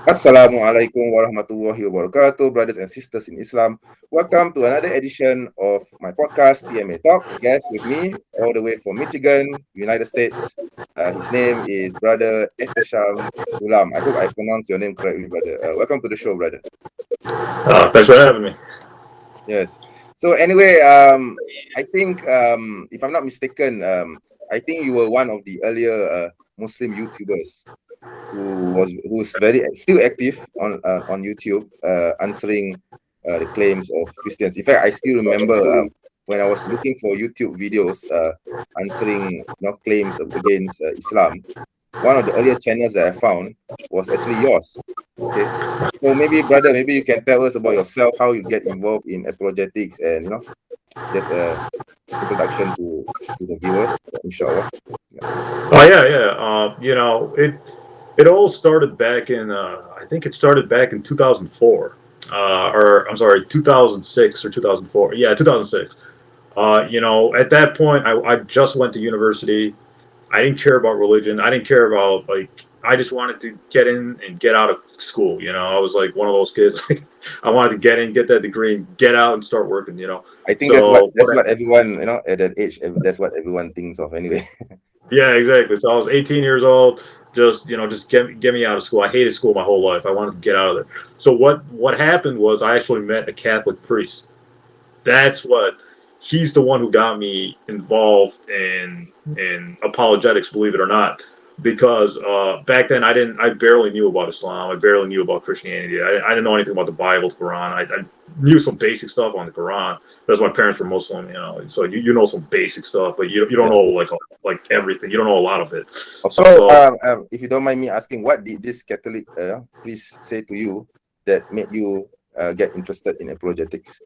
Assalamualaikum warahmatullahi wabarakatuh, brothers and sisters in Islam. Welcome to another edition of my podcast, TMA Talks. Yes, with me, all the way from Michigan, United States. His name is Brother Ehteshaam Gulam. I hope I pronounced your name correctly, brother. Welcome to the show, brother. Thanks for having me. Yes. So anyway, I think, if I'm not mistaken, I think you were one of the earlier Muslim YouTubers who's very still active on YouTube, answering the claims of Christians. In fact, I still remember when I was looking for YouTube videos answering claims against Islam. One of the earlier channels that I found was actually yours. Okay, so maybe, brother, maybe you can tell us about yourself, how you get involved in apologetics, and just a introduction to the viewers, inshallah. Oh yeah. It all started back in I think it started back in 2004, or I'm sorry, 2006 or 2004. Yeah, 2006. At that point, I just went to university. I didn't care about religion. I didn't care about I just wanted to get in and get out of school. I was like one of those kids. I wanted to get in, get that degree, and get out and start working. I think So that's what everyone, at that age, that's what everyone thinks of anyway. Yeah, exactly. So I was 18 years old. Just get me out of school. I hated school my whole life. I wanted to get out of there. So what happened was I actually met a Catholic priest. That's what he's the one who got me involved in apologetics. Believe it or not, because back then I barely knew about Islam. I barely knew about Christianity. I didn't know anything about the Bible, the Quran. I knew some basic stuff on the Quran. That's my parents were Muslim, so you know some basic stuff, but you don't Yes. know like everything. You don't know a lot of it. So, So if you don't mind me asking, what did this Catholic priest say to you that made you get interested in apologetics?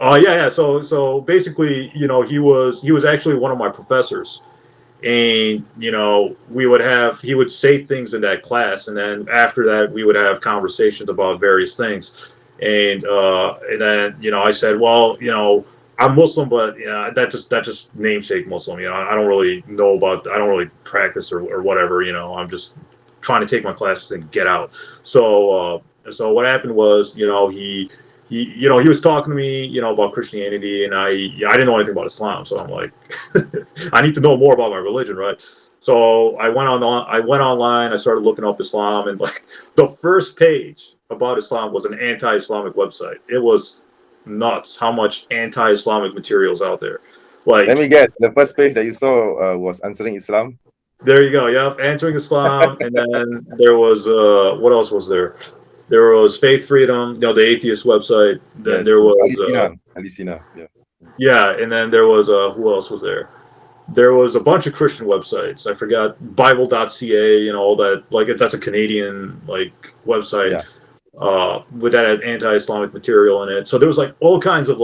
yeah. So basically, he was actually one of my professors, and he would say things in that class, and then after that we would have conversations about various things, and then I said, well, I'm Muslim, but that just namesake Muslim. I don't really practice or whatever. I'm just trying to take my classes and get out. So what happened was, he was talking to me, about Christianity, and I didn't know anything about Islam, so I'm like, I need to know more about my religion, right? So I went online, I started looking up Islam, and like the first page about Islam was an anti-Islamic website. It was nuts how much anti-Islamic materials out there. Let me Like, guess, the first page that you saw was answering Islam. there you go, yeah, answering Islam, and then there was what else was there? There was Faith Freedom, the atheist website. Then Yes, there it was was Alicina. Yeah. yeah, and then there was who else was there? There was a bunch of Christian websites. I forgot Bible.ca, all that. Like that's a Canadian website Yeah. with that anti-Islamic material in it. So there was like all kinds of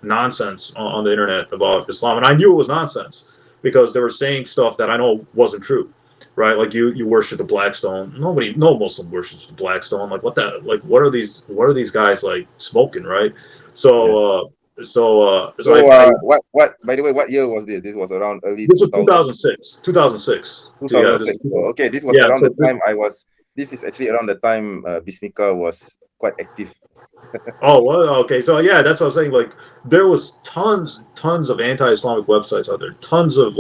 nonsense on the internet about Islam, and I knew it was nonsense because they were saying stuff that I know wasn't true, right? Like you worship the black stone. No Muslim worships the black stone. Like what are these guys like smoking, right? Yes. So So, I what? By the way, what year was this? This was around early this was 2000, 2006. 2006. So yeah, this 2006. was, So, okay, this was yeah. around So the time I was. This is actually around the time Bismika was quite active. oh well, okay. So yeah, that's what I was saying. Like there was tons of anti-Islamic websites out there. Tons of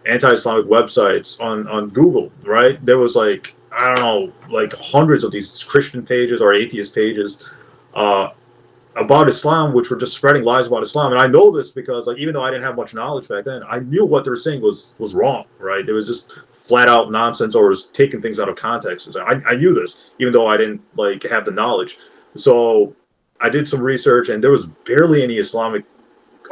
anti-Islamic websites on Google. Right? There was I don't know, hundreds of these Christian pages or atheist pages. Uh, about Islam, which were just spreading lies about Islam. And I know this because, even though I didn't have much knowledge back then, I knew what they were saying was wrong. Right? It was just flat out nonsense, or was taking things out of context. I knew this, even though I didn't have the knowledge. So I did some research, and there was barely any Islamic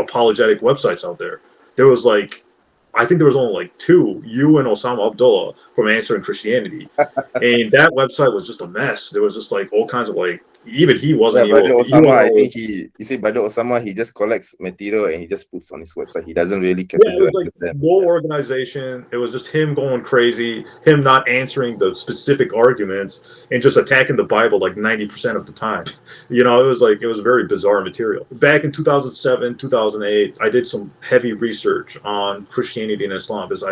apologetic websites out there. There was I think there was only two, you and Osama Abdullah from Answering Christianity, and that website was just a mess. There was just all kinds of even he wasn't Brother evil. Osama, I think you see, Brother Osama, he just collects material and he just puts on his website. He doesn't really Yeah, it was categorize like them. no organization. It was just him going crazy, him not answering the specific arguments, and just attacking the Bible like 90% of the time. It was very bizarre material. Back in 2007, 2008, I did some heavy research on Christianity and Islam because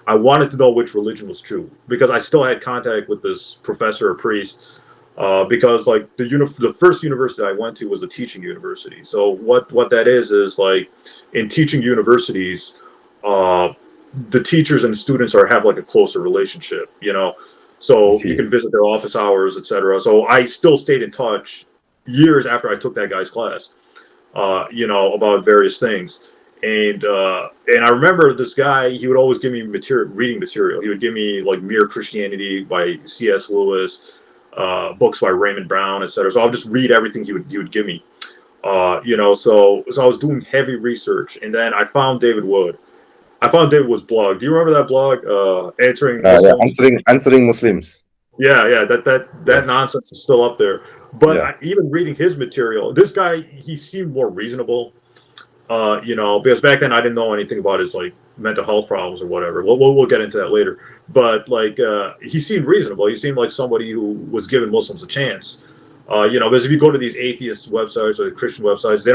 I wanted to know which religion was true, because I still had contact with this professor or priest. Because like the first university I went to was a teaching university. So what that is like in teaching universities, the teachers and students have like a closer relationship, so you can visit their office hours, etc. So I still stayed in touch years after I took that guy's class, about various things. And I remember this guy, he would always give me reading material. He would give me like Mere Christianity by C.S. Lewis, books by Raymond Brown, etc. So I'll just read everything he would give me. So I was doing heavy research, and then I found David Wood. I found David Wood's blog. Do you remember that blog? Answering Muslims? Answering Muslims. Yeah, that yes. Nonsense is still up there. But even reading his material, this guy, he seemed more reasonable. Because back then I didn't know anything about his like mental health problems or whatever. We'll get into that later. But like he seemed reasonable. He seemed like somebody who was giving Muslims a chance. Because if you go to these atheist websites or Christian websites, they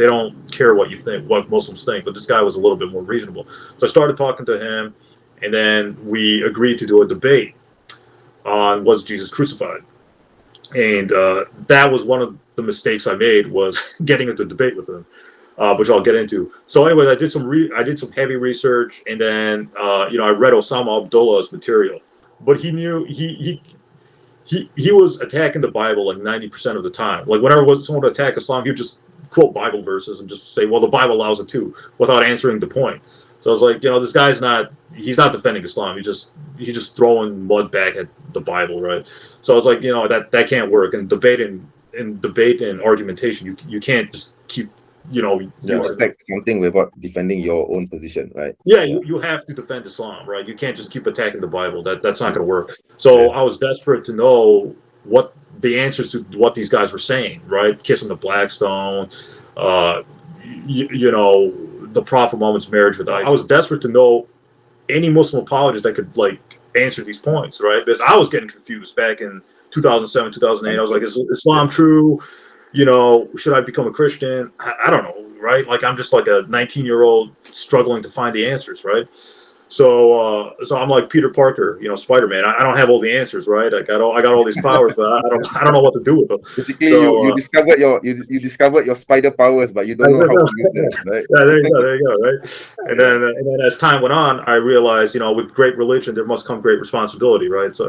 don't care what you think, what Muslims think. But this guy was a little bit more reasonable. So I started talking to him, and then we agreed to do a debate on was Jesus crucified. And that was one of the mistakes I made, was getting into debate with him. Which I'll get into. So, anyways, I did some heavy research, and then I read Osama Abdullah's material. But he knew he was attacking the Bible like 90% of the time. Like whenever someone would attack Islam, he would just quote Bible verses and just say, "Well, the Bible allows it too," without answering the point. So I was like, this guy's he's not defending Islam. He's just throwing mud back at the Bible, right? So I was like, that can't work. And debate and argumentation, you can't just keep. Expect something without defending your own position, right? Yeah, you have to defend Islam, right? You can't just keep attacking the Bible. That's not going to work. So I was desperate to know what the answers to what these guys were saying, right? Kissing the Blackstone, the Prophet Muhammad's marriage with Isaac. I was desperate to know any Muslim apologist that could like answer these points, right? Because I was getting confused back in 2007, 2008. I was like, is Islam true? Should I become a Christian? I don't know, right? Like I'm just like a 19-year-old struggling to find the answers, right? So I'm like Peter Parker, Spider-Man. I don't have all the answers, right? I got all these powers, but I don't know what to do with them. Basically, you discovered your spider powers, but you don't know how to use them, right? Yeah, there you go, right? And then as time went on, I realized, with great religion there must come great responsibility, right? So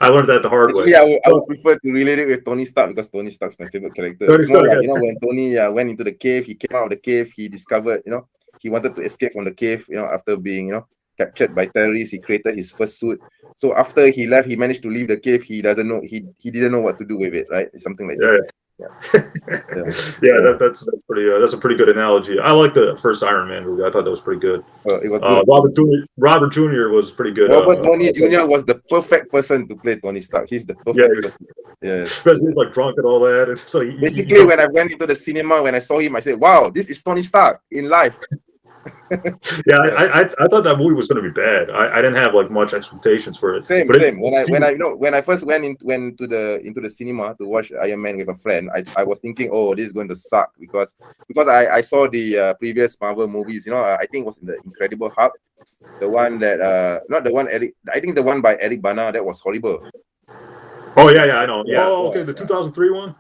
I learned that the hard way. I would prefer to relate it with Tony Stark, because Tony Stark's my favorite character. It's more like, when Tony went into the cave, he came out of the cave, he discovered, he wanted to escape from the cave, after being, captured by terrorists. He created his first suit. So after he left, he managed to leave the cave. He didn't know what to do with it, right? It's something like this. That's a pretty good analogy. I like the first Iron Man movie. I thought that was pretty good. It was good. Robert Jr. was pretty good. Robert Downey Jr. was the perfect person to play Tony Stark. He's the perfect person. Because he's like drunk and all that. And so basically, when I went into the cinema, when I saw him, I said, "Wow, this is Tony Stark in life." I thought that movie was going to be bad. I didn't have like much expectations for it. Same. When I first went into the cinema to watch Iron Man with a friend, I was thinking, oh, this is going to suck, because I saw the previous Marvel movies. I think it was in the Incredible Hulk, the one that not the one I think the one by Eric Bana, that was horrible. Oh yeah, I know. Yeah. Oh, okay, the 2003 one.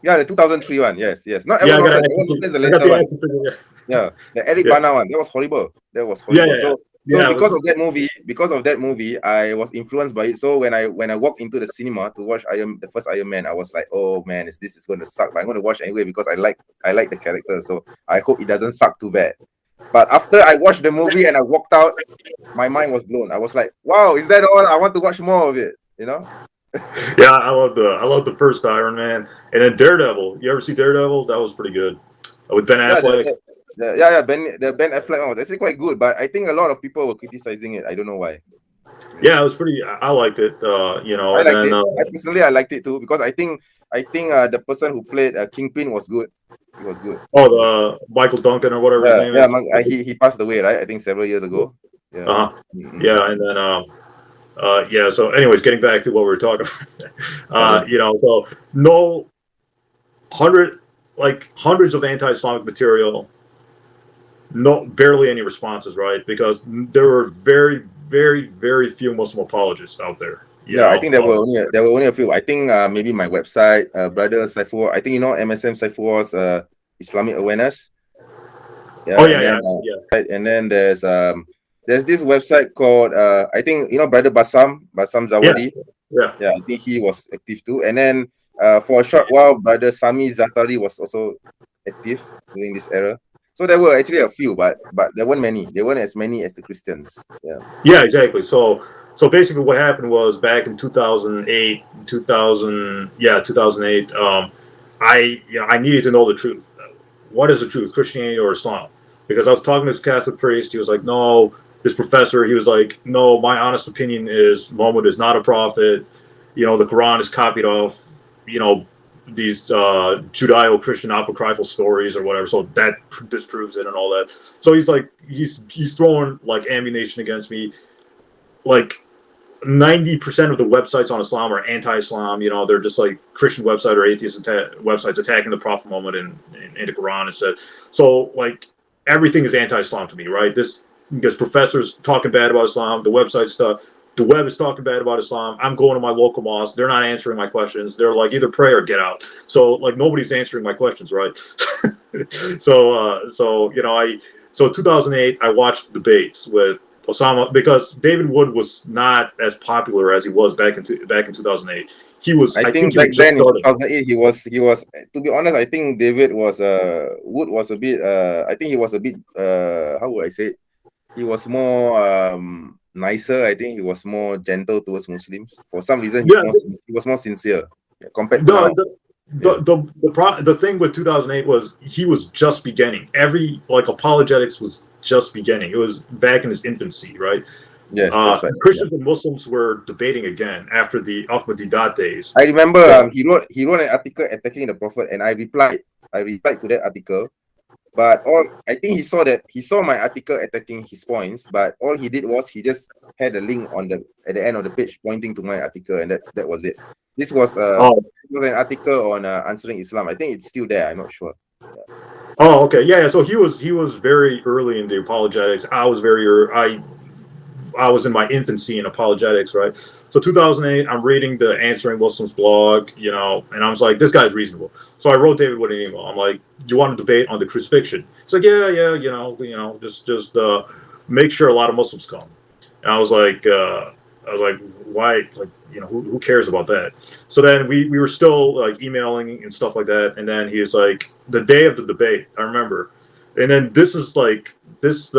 Yeah, the 2003 one. Yes. Not everyone. The later one. Yeah, the Eric Bana one. That was horrible. So because of that movie, I was influenced by it. So when I walked into the cinema to watch the first Iron Man, I was like, oh man, this is going to suck. But I'm going to watch anyway because I like the character. So I hope it doesn't suck too bad. But after I watched the movie and I walked out, my mind was blown. I was like, wow, is that all? I want to watch more of it. Yeah, I love the first Iron Man, and then Daredevil. You ever see Daredevil? That was pretty good with Ben Affleck. Ben Affleck was actually quite good, but I think a lot of people were criticizing it. I don't know why. Yeah, it was pretty. I liked it. I liked it. I personally liked it too, because I think I think the person who played Kingpin was good. He was good. Oh, the Michael Duncan or whatever his name Yeah, is. he passed away, right? I think several years ago. Yeah. Uh-huh. Yeah, and then yeah. So, anyways, getting back to what we were talking about, Okay. you know, so no hundreds of anti-Islamic material, no barely any responses, right? Because there were very, very, very few Muslim apologists out there. You Yeah, I know, think there were only a few. I think maybe my website, Brother Saifur. I think you know MSM Saifur's Islamic awareness. Yeah, oh and then yeah. right, and then there's this website called I think you know Brother Basam Yeah, Zawadi. yeah. Yeah, I think he was active too. And then for a short while, Brother Sami Zatari was also active during this era. So there were actually a few, but there weren't many. There weren't as many as the Christians. Yeah. Yeah, exactly. So basically, what happened was back in 2008, 2008. I needed to know the truth. What is the truth, Christianity or Islam? Because I was talking to this Catholic priest. He was like, no. This professor, he was like, no. My honest opinion is Muhammad is not a prophet. You know, the Quran is copied off. You know, these Judeo-Christian apocryphal stories or whatever. So that disproves it and all that. So he's like, he's throwing like ammunition against me. Like 90% of the websites on Islam are anti-Islam. You know, they're just like Christian website or atheist websites attacking the Prophet Muhammad in the Quran and said. So like everything is anti-Islam to me, right? This because professors talking bad about Islam, the website stuff. The web is talking bad about Islam. I'm going to my local mosque. They're not answering my questions. They're like either pray or get out. So like nobody's answering my questions, right? So you know, so 2008 I watched debates with Osama because David Wood was not as popular as he was back in 2008. He was, I I think think he was back just then in starting. 2008 he was to be honest, I think David was Wood was a bit I think he was a bit how would I say it? He was more nicer. I think he was more gentle towards Muslims. For some reason Yeah, he was more sincere compared to the now. Yeah. the thing with 2008 was he was just beginning. Every like apologetics was just beginning. It was back in its infancy, right? Yes, that's right. Yeah. Christians and Muslims were debating again after the Ahmadiyyat days. I remember So, he wrote an article attacking the Prophet, and I replied to that article. But I think he saw my article attacking his points, but all he did was he just had a link at the end of the page pointing to my article, and that was it. This was oh, an article on answering Islam. I think it's still there. I'm not sure. Yeah. oh, okay, yeah. So he was very early in the apologetics. I was very I was in my infancy in apologetics, right? So 2008, I'm reading the Answering Muslims blog, you know, and I was like, this guy's reasonable. So I wrote David Wood an email. I'm like, do you want to debate on the crucifixion? He's like, yeah, you know, just make sure a lot of Muslims come. And I was like, why? Like, you know, who cares about that? So then we were still like emailing and stuff like that. And then he was like, the day of the debate, I remember. And then this is like this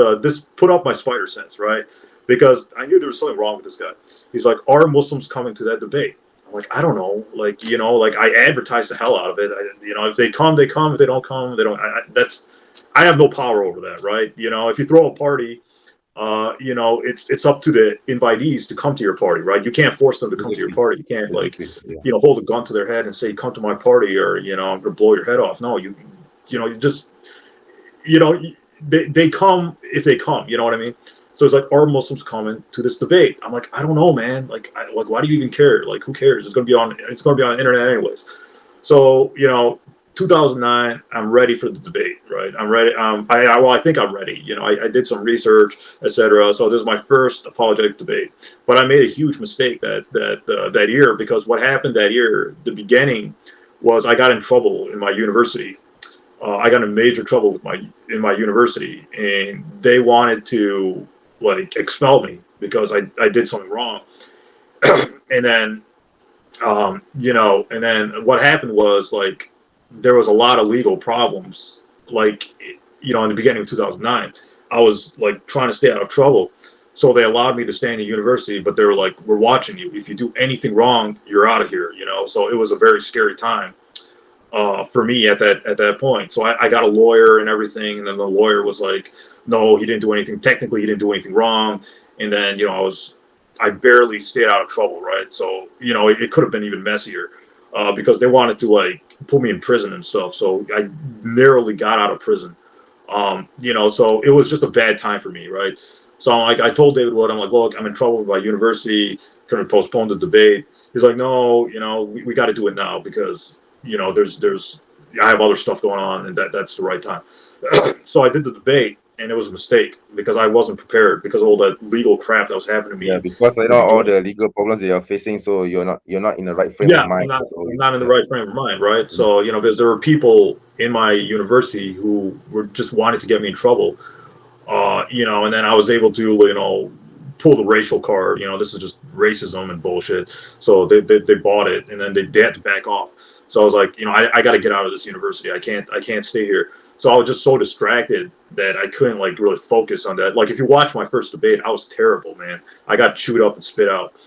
put up my spider sense, right? Because I knew there was something wrong with this guy. He's like, are Muslims coming to that debate? I'm like, I don't know. Like, you know, like I advertise the hell out of it. You know, if they come, they come. If they don't come, they don't. I have no power over that, right? You know, if you throw a party, you know, it's up to the invitees to come to your party, right? You can't force them to come to your party. You can't like, Yeah. you know, hold a gun to their head and say, come to my party, or you know, I'm gonna blow your head off. No, you know, you just, you know, they come if they come. You know what I mean? So it's like, are Muslims coming to this debate? I'm like, I don't know, man. Like, why do you even care? Like, who cares? It's gonna be on the internet anyways. So you know, 2009, I'm ready for the debate, right? I'm ready. I think I'm ready. You know, I did some research, etc. So this is my first apologetic debate. But I made a huge mistake that year, because what happened that year, the beginning, was I got in trouble in my university. I got in major trouble with in my university, and they wanted to like expel me because I did something wrong. And then you know, and then what happened was like there was a lot of legal problems. Like, you know, in the beginning of 2009, I was like trying to stay out of trouble, so they allowed me to stay in the university. But they were like, "We're watching you. If you do anything wrong, you're out of here." You know, so it was a very scary time for me at that point. So I got a lawyer and everything, and then the lawyer was like, "No, he didn't do anything. Technically, he didn't do anything wrong." And then you know, I barely stayed out of trouble, right? So you know, it could have been even messier. because they wanted to like put me in prison and stuff. So I narrowly got out of prison. So it was just a bad time for me, right? So I told David Wood, I'm like, look, I'm in trouble with my university, going to postpone the debate. He's like, no, we got to do it now because there's I have other stuff going on, and that's the right time. So I did the debate, and it was a mistake because I wasn't prepared because of all that legal crap that was happening to me. Yeah, because all the legal problems that you're facing, so you're not in the right frame of mind. I'm not in the right frame of mind, right? So because there were people in my university who were just wanted to get me in trouble, and then I was able to pull the racial card. This is just racism and bullshit. So they bought it, and then they had to back off. So I was like, I got to get out of this university. I can't stay here. So I was just so distracted that I couldn't like really focus on that. Like if you watch my first debate, I was terrible, man. I got chewed up and spit out.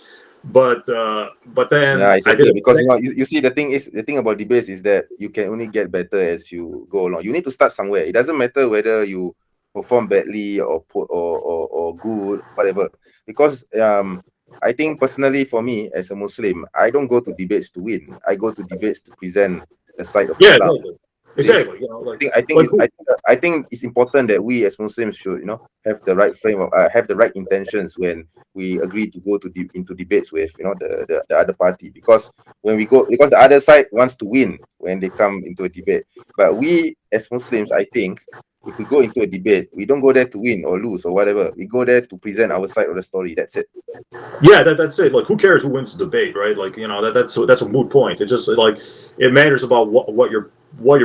But then I did, because you see, the thing about debates is that you can only get better as you go along. You need to start somewhere. It doesn't matter whether you perform badly or good, whatever. Because I think personally for me as a Muslim, I don't go to debates to win. I go to debates to present the side of Islam. Exactly. I think it's important that we as Muslims should have the right frame of have the right intentions when we agree to go into debates with the other party, because because the other side wants to win when they come into a debate. But we as Muslims, I think, if we go into a debate, we don't go there to win or lose or whatever. We go there to present our side of the story. That's it. Yeah, that's it. Like, who cares who wins the debate, right? Like, that's a moot point. It just like it matters about what your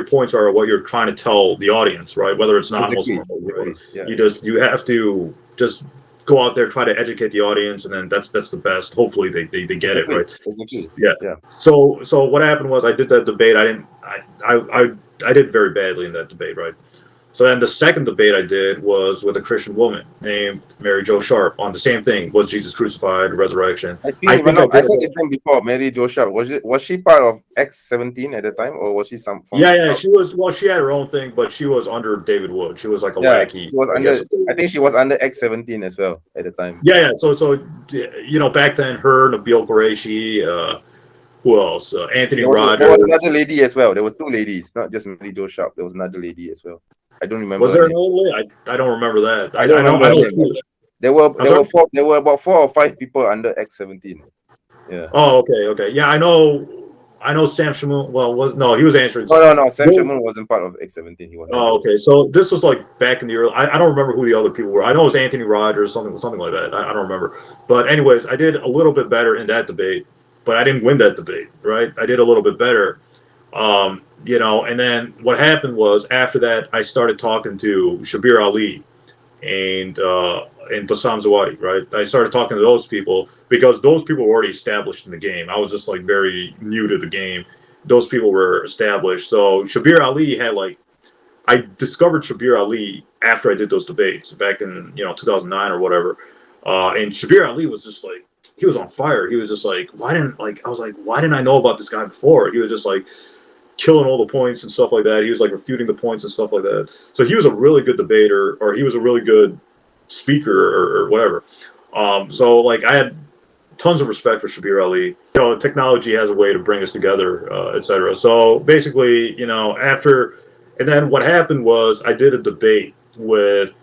points are, or what you're trying to tell the audience, right? Whether it's not Muslim, right? Yeah. You have to just go out there, try to educate the audience, and then that's the best. Hopefully they get it, right? Exactly. Yeah. So what happened was I did that debate. I did very badly in that debate, right? So then the second debate I did was with a Christian woman named Mary Jo Sharp on the same thing: was Jesus crucified, resurrection? I heard this name before. Mary Jo Sharp. Was she part of X17 at the time, or was she some? She was. Well, she had her own thing, but she was under David Wood. She was like a lackey. I think she was under X17 as well at the time. Yeah. So back then, her, Nabil Qureshi, who else? Anthony Rogers. There was another lady as well. There were two ladies, not just Mary Jo Sharp. There was another lady as well. I don't remember. Was there an old lady? I don't remember that. I don't remember. There were about 4 or 5 people under X17. Yeah. Oh, okay. Yeah, I know Sam Shamoon. Well, he was answering. No. Sam Shamoon wasn't part of X17. He was. Oh, okay. So this was like back in the early. I don't remember who the other people were. I know it was Anthony Rogers, something like that. I don't remember. But anyways, I did a little bit better in that debate, but I didn't win that debate, right? I did a little bit better. And then what happened was after that, I started talking to Shabir Ali and Bassam Zawadi, right? I started talking to those people because those people were already established in the game. I was just like very new to the game. Those people were established. So Shabir Ali I discovered Shabir Ali after I did those debates back in 2009 or whatever. And Shabir Ali was just like, he was on fire. He was just like, why didn't I know about this guy before? He was just like killing all the points and stuff like that. He was like refuting the points and stuff like that. So he was a really good debater, or he was a really good speaker, or whatever. So like I had tons of respect for Shabir Ali. Technology has a way to bring us together, etc. So basically, and then what happened was I did a debate with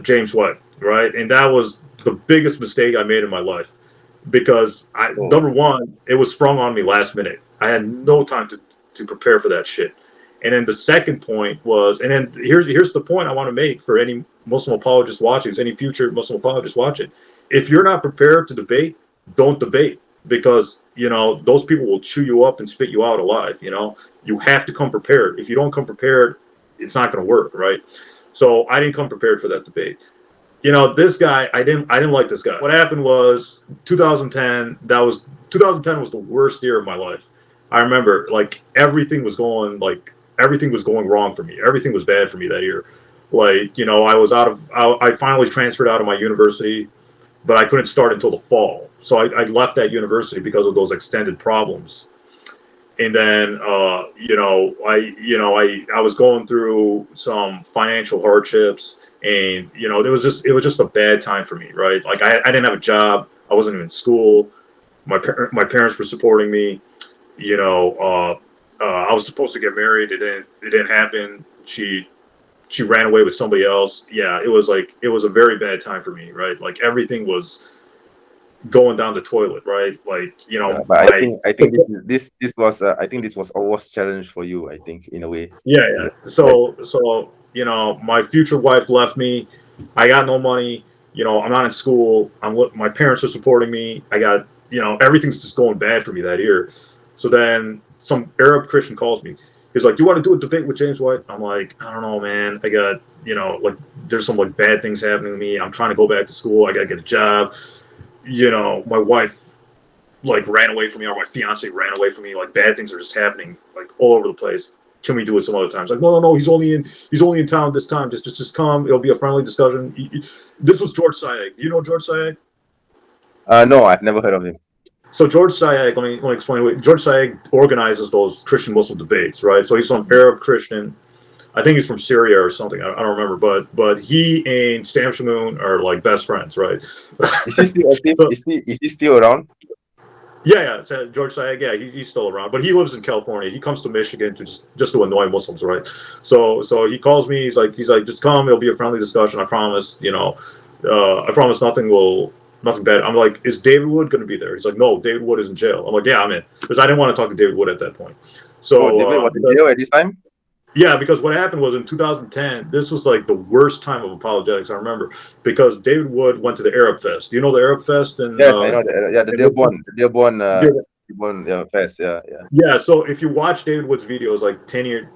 James White, right? And that was the biggest mistake I made in my life, because number one, it was sprung on me last minute. I had no time to prepare for that shit. And then the second point was, and then here's the point I want to make for any Muslim apologist watching, any future Muslim apologist watching. If you're not prepared to debate, don't debate, because those people will chew you up and spit you out alive. You have to come prepared. If you don't come prepared, it's not going to work, right? So I didn't come prepared for that debate. This guy, I didn't like this guy. What happened was 2010. 2010 was the worst year of my life. I remember like everything was going wrong for me. Everything was bad for me that year. Like, I finally transferred out of my university, but I couldn't start until the fall. So I left that university because of those extended problems. And then, I was going through some financial hardships, and, it was just a bad time for me, right? Like I didn't have a job. I wasn't even in school. My parents were supporting me. you know, I was supposed to get married. It didn't happen. She ran away with somebody else. Yeah, it was a very bad time for me, right? Like everything was going down the toilet, right? Like, you know, but my I think this was I think this was a worst challenge for you. I think in a way. yeah, You yeah. know, So you know, my future wife left me. I got no money. You know, I'm not in school. My parents are supporting me. I got, you know, everything's just going bad for me that year. So then some Arab Christian calls me. He's like, "Do you want to do a debate with James White?" I'm like, "I don't know, man. I got, you know, like there's some like bad things happening to me. I'm trying to go back to school. I gotta get a job. You know, my wife like ran away from me, or my fiance ran away from me. Like bad things are just happening like all over the place. Can we do it some other times?" Like, no. He's only in town this time. Just come. It'll be a friendly discussion. This was George Sayegh. You know George Sayegh? no, I've never heard of him. So George Sayegh, let me explain. George Sayegh organizes those Christian Muslim debates, right? So he's some Arab Christian. I think he's from Syria or something. I don't remember, but he and Sam Shamoon are like best friends, right? Is he still active? Is he still around? Yeah. George Sayegh, yeah, he's still around, but he lives in California. He comes to Michigan to just to annoy Muslims, right? So he calls me. He's like, just come. It'll be a friendly discussion. I promise. You know, I promise nothing bad. I'm like, is David Wood going to be there? He's like, no, David Wood is in jail. I'm like, yeah, I'm in, because I didn't want to talk to David Wood at that point. So David was in jail at this time. yeah, because what happened was in 2010, this was like the worst time of apologetics, I remember, because David Wood went to the Arab Fest. Do you know the Arab Fest? And Yes, I know. The Dearborn Fest. Yeah. yeah, so if you watch David Wood's videos, like 10 years,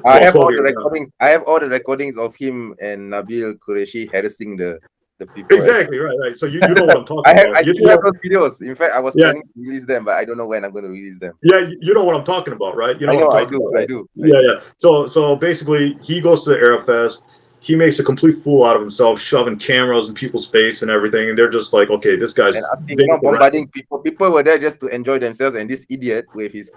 I have all 12 the years recordings. I have all the recordings of him and Nabil Qureshi harassing the people. exactly, right. So you know what I'm talking about. I still have those videos. In fact, I was Yeah. planning to release them, but I don't know when I'm going to release them. Yeah, you know what I'm talking about, right? You know what I'm talking about. I do. Yeah. So basically, he goes to the Arab Fest. He makes a complete fool out of himself, shoving cameras in people's face and everything, and they're just like, okay, this guy's And I think bombarding people. People were there just to enjoy themselves, and this idiot with his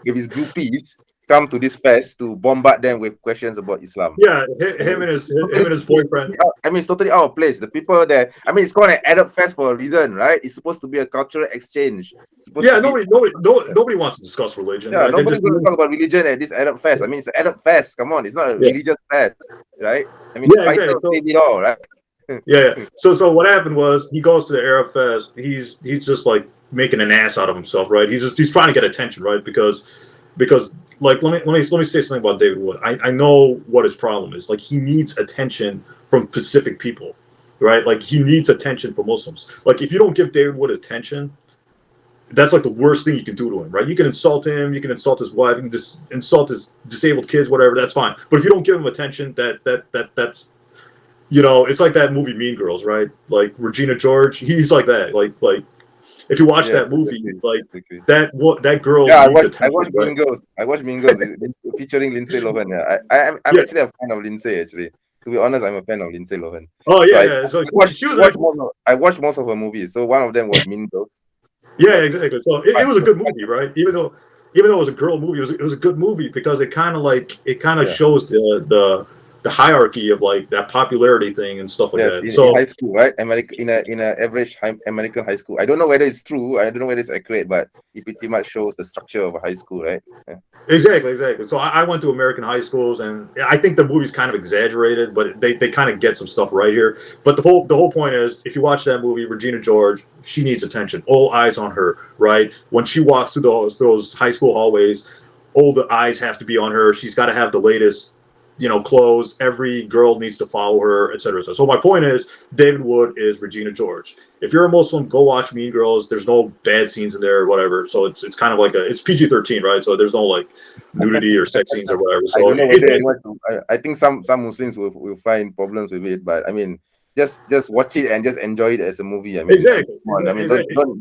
groupies come to this fest to bombard them with questions about Islam. Yeah, him and his boyfriend. I mean, it's totally out of place. The people there. I mean, it's called an Arab fest for a reason, right? It's supposed to be a cultural exchange. Yeah, nobody wants to discuss religion. Yeah, right? nobody's going to talk about religion at this Arab fest. I mean, it's an Arab fest. Come on, it's not a religious fest, right? I mean, yeah, exactly. So, it all, right? Yeah. So what happened was he goes to the Arab Fest. He's just like making an ass out of himself, right? He's trying to get attention, right? Because like let me say something about David Wood. I know what his problem is. Like he needs attention from Pacific people, right? Like he needs attention from Muslims. Like if you don't give David Wood attention, that's like the worst thing you can do to him, right? You can insult him, you can insult his wife, you can just insult his disabled kids, whatever. That's fine. But if you don't give him attention, that's you know, it's like that movie Mean Girls, right? Like Regina George, he's like that. Like if you watch that movie, that girl. Yeah, I watched Mean Girls. I watched Mean Girls featuring Lindsay Lohan. Yeah, I'm actually a fan of Lindsay. Actually, to be honest, I'm a fan of Lindsay Lohan. Oh yeah, so I watched most of her movies. So one of them was Mean Girls. Yeah, exactly. So it was a good movie, right? Even though it was a girl movie, it was a good movie because it kind of shows the hierarchy of like that popularity thing and stuff like that. In high school, right? In a average American high school. I don't know whether it's true. I don't know whether it's accurate, but it pretty much shows the structure of a high school, right? Yeah. Exactly. So I went to American high schools, and I think the movie's kind of exaggerated, but they kind of get some stuff right here. But the whole point is, if you watch that movie, Regina George, she needs attention. All eyes on her, right? When she walks through those high school hallways, all the eyes have to be on her. She's got to have the latest, you know, clothes. Every girl needs to follow her, etc. So my point is, David Wood is Regina George. If you're a Muslim, go watch Mean Girls. There's no bad scenes in there or whatever. So it's kind of like it's PG-13, right? So there's no like nudity or sex scenes or whatever. So I don't know I think some Muslims will find problems with it, but I mean, just watch it and just enjoy it as a movie. I mean, exactly. I mean,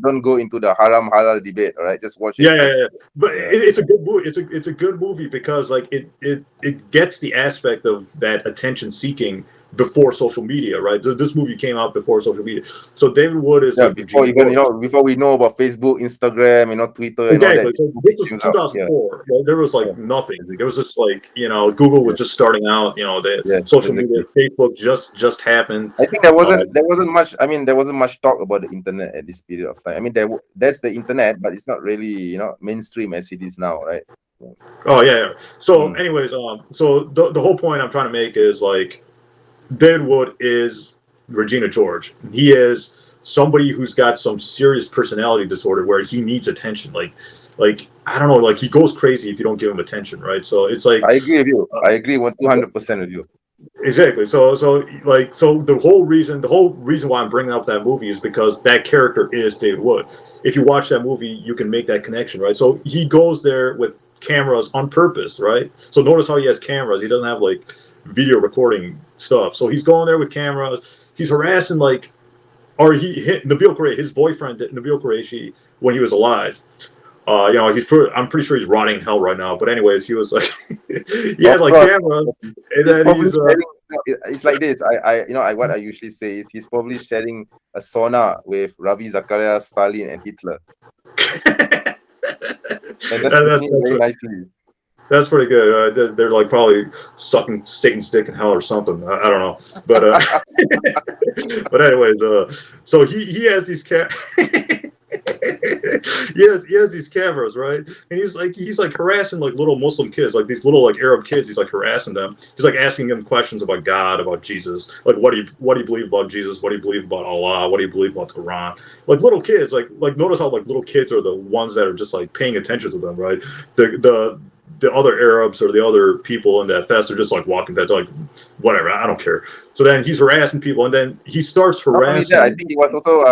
don't go into the haram halal debate, all right? Just watch it. Yeah. But it's a good movie. It's a good movie because like it gets the aspect of that attention seeking before social media, right? This movie came out before social media. So David Wood is like before Regina even George. before we know about Facebook, Instagram, Twitter and all that. Exactly. So this was 2004. Yeah. There was like nothing. There was just like Google was just starting out. The social media, Facebook just happened. I think there wasn't much. I mean, there wasn't much talk about the internet at this period of time. I mean, there's the internet, but it's not really mainstream as it is now, right? Oh yeah. So, anyways, so the whole point I'm trying to make is like David Wood is Regina George. He is somebody who's got some serious personality disorder where he needs attention. Like I don't know, like he goes crazy if you don't give him attention, right? So it's like I agree with you. I agree 200% with you. Exactly. So the whole reason why I'm bringing up that movie is because that character is David Wood. If you watch that movie, you can make that connection, right? So he goes there with cameras on purpose, right? So notice how he has cameras. He doesn't have like video recording stuff. So he's going there with cameras. He's harassing or he hit Nabil Qureshi, his boyfriend Nabil Qureshi, when he was alive. I'm pretty sure he's rotting in hell right now. But anyways, he was like, he had like cameras, and then it's like this. What I usually say is he's probably sharing a sauna with Ravi Zacharias, Stalin, and Hitler. And that's very nicely. That's pretty good. They're like probably sucking Satan's dick in hell or something. I don't know, but but anyways, so he has these he has these cameras, right? And he's like harassing like little Muslim kids, like these little like Arab kids. He's like harassing them. He's like asking them questions about God, about Jesus. Like what do you believe about Jesus? What do you believe about Allah? What do you believe about the Quran? Like little kids, like notice how like little kids are the ones that are just like paying attention to them, right? The other Arabs or the other people in that fest are just like walking back, like whatever, I don't care. So then he's harassing people, and then he starts harassing. I think he was also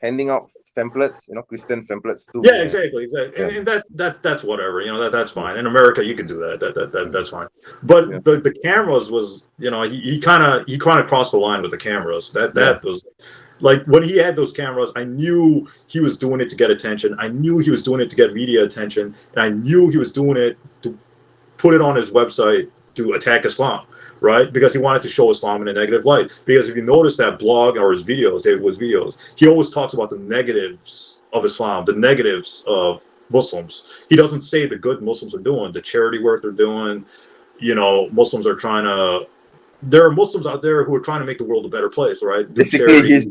handing out pamphlets, Christian pamphlets too. Yeah, exactly. And that's whatever, that's fine. In America, you can do that. That's fine. But the cameras was, he kind of crossed the line with the cameras. That was like when he had those cameras, I knew he was doing it to get attention. I knew he was doing it to get media attention, and I knew he was doing it to put it on his website to attack Islam. Right? Because he wanted to show Islam in a negative light. Because if you notice that blog or his videos, David Wood's videos, he always talks about the negatives of Islam, the negatives of Muslims. He doesn't say the good Muslims are doing, the charity work they're doing. Muslims are trying to. There are Muslims out there who are trying to make the world a better place, right? Basically, he's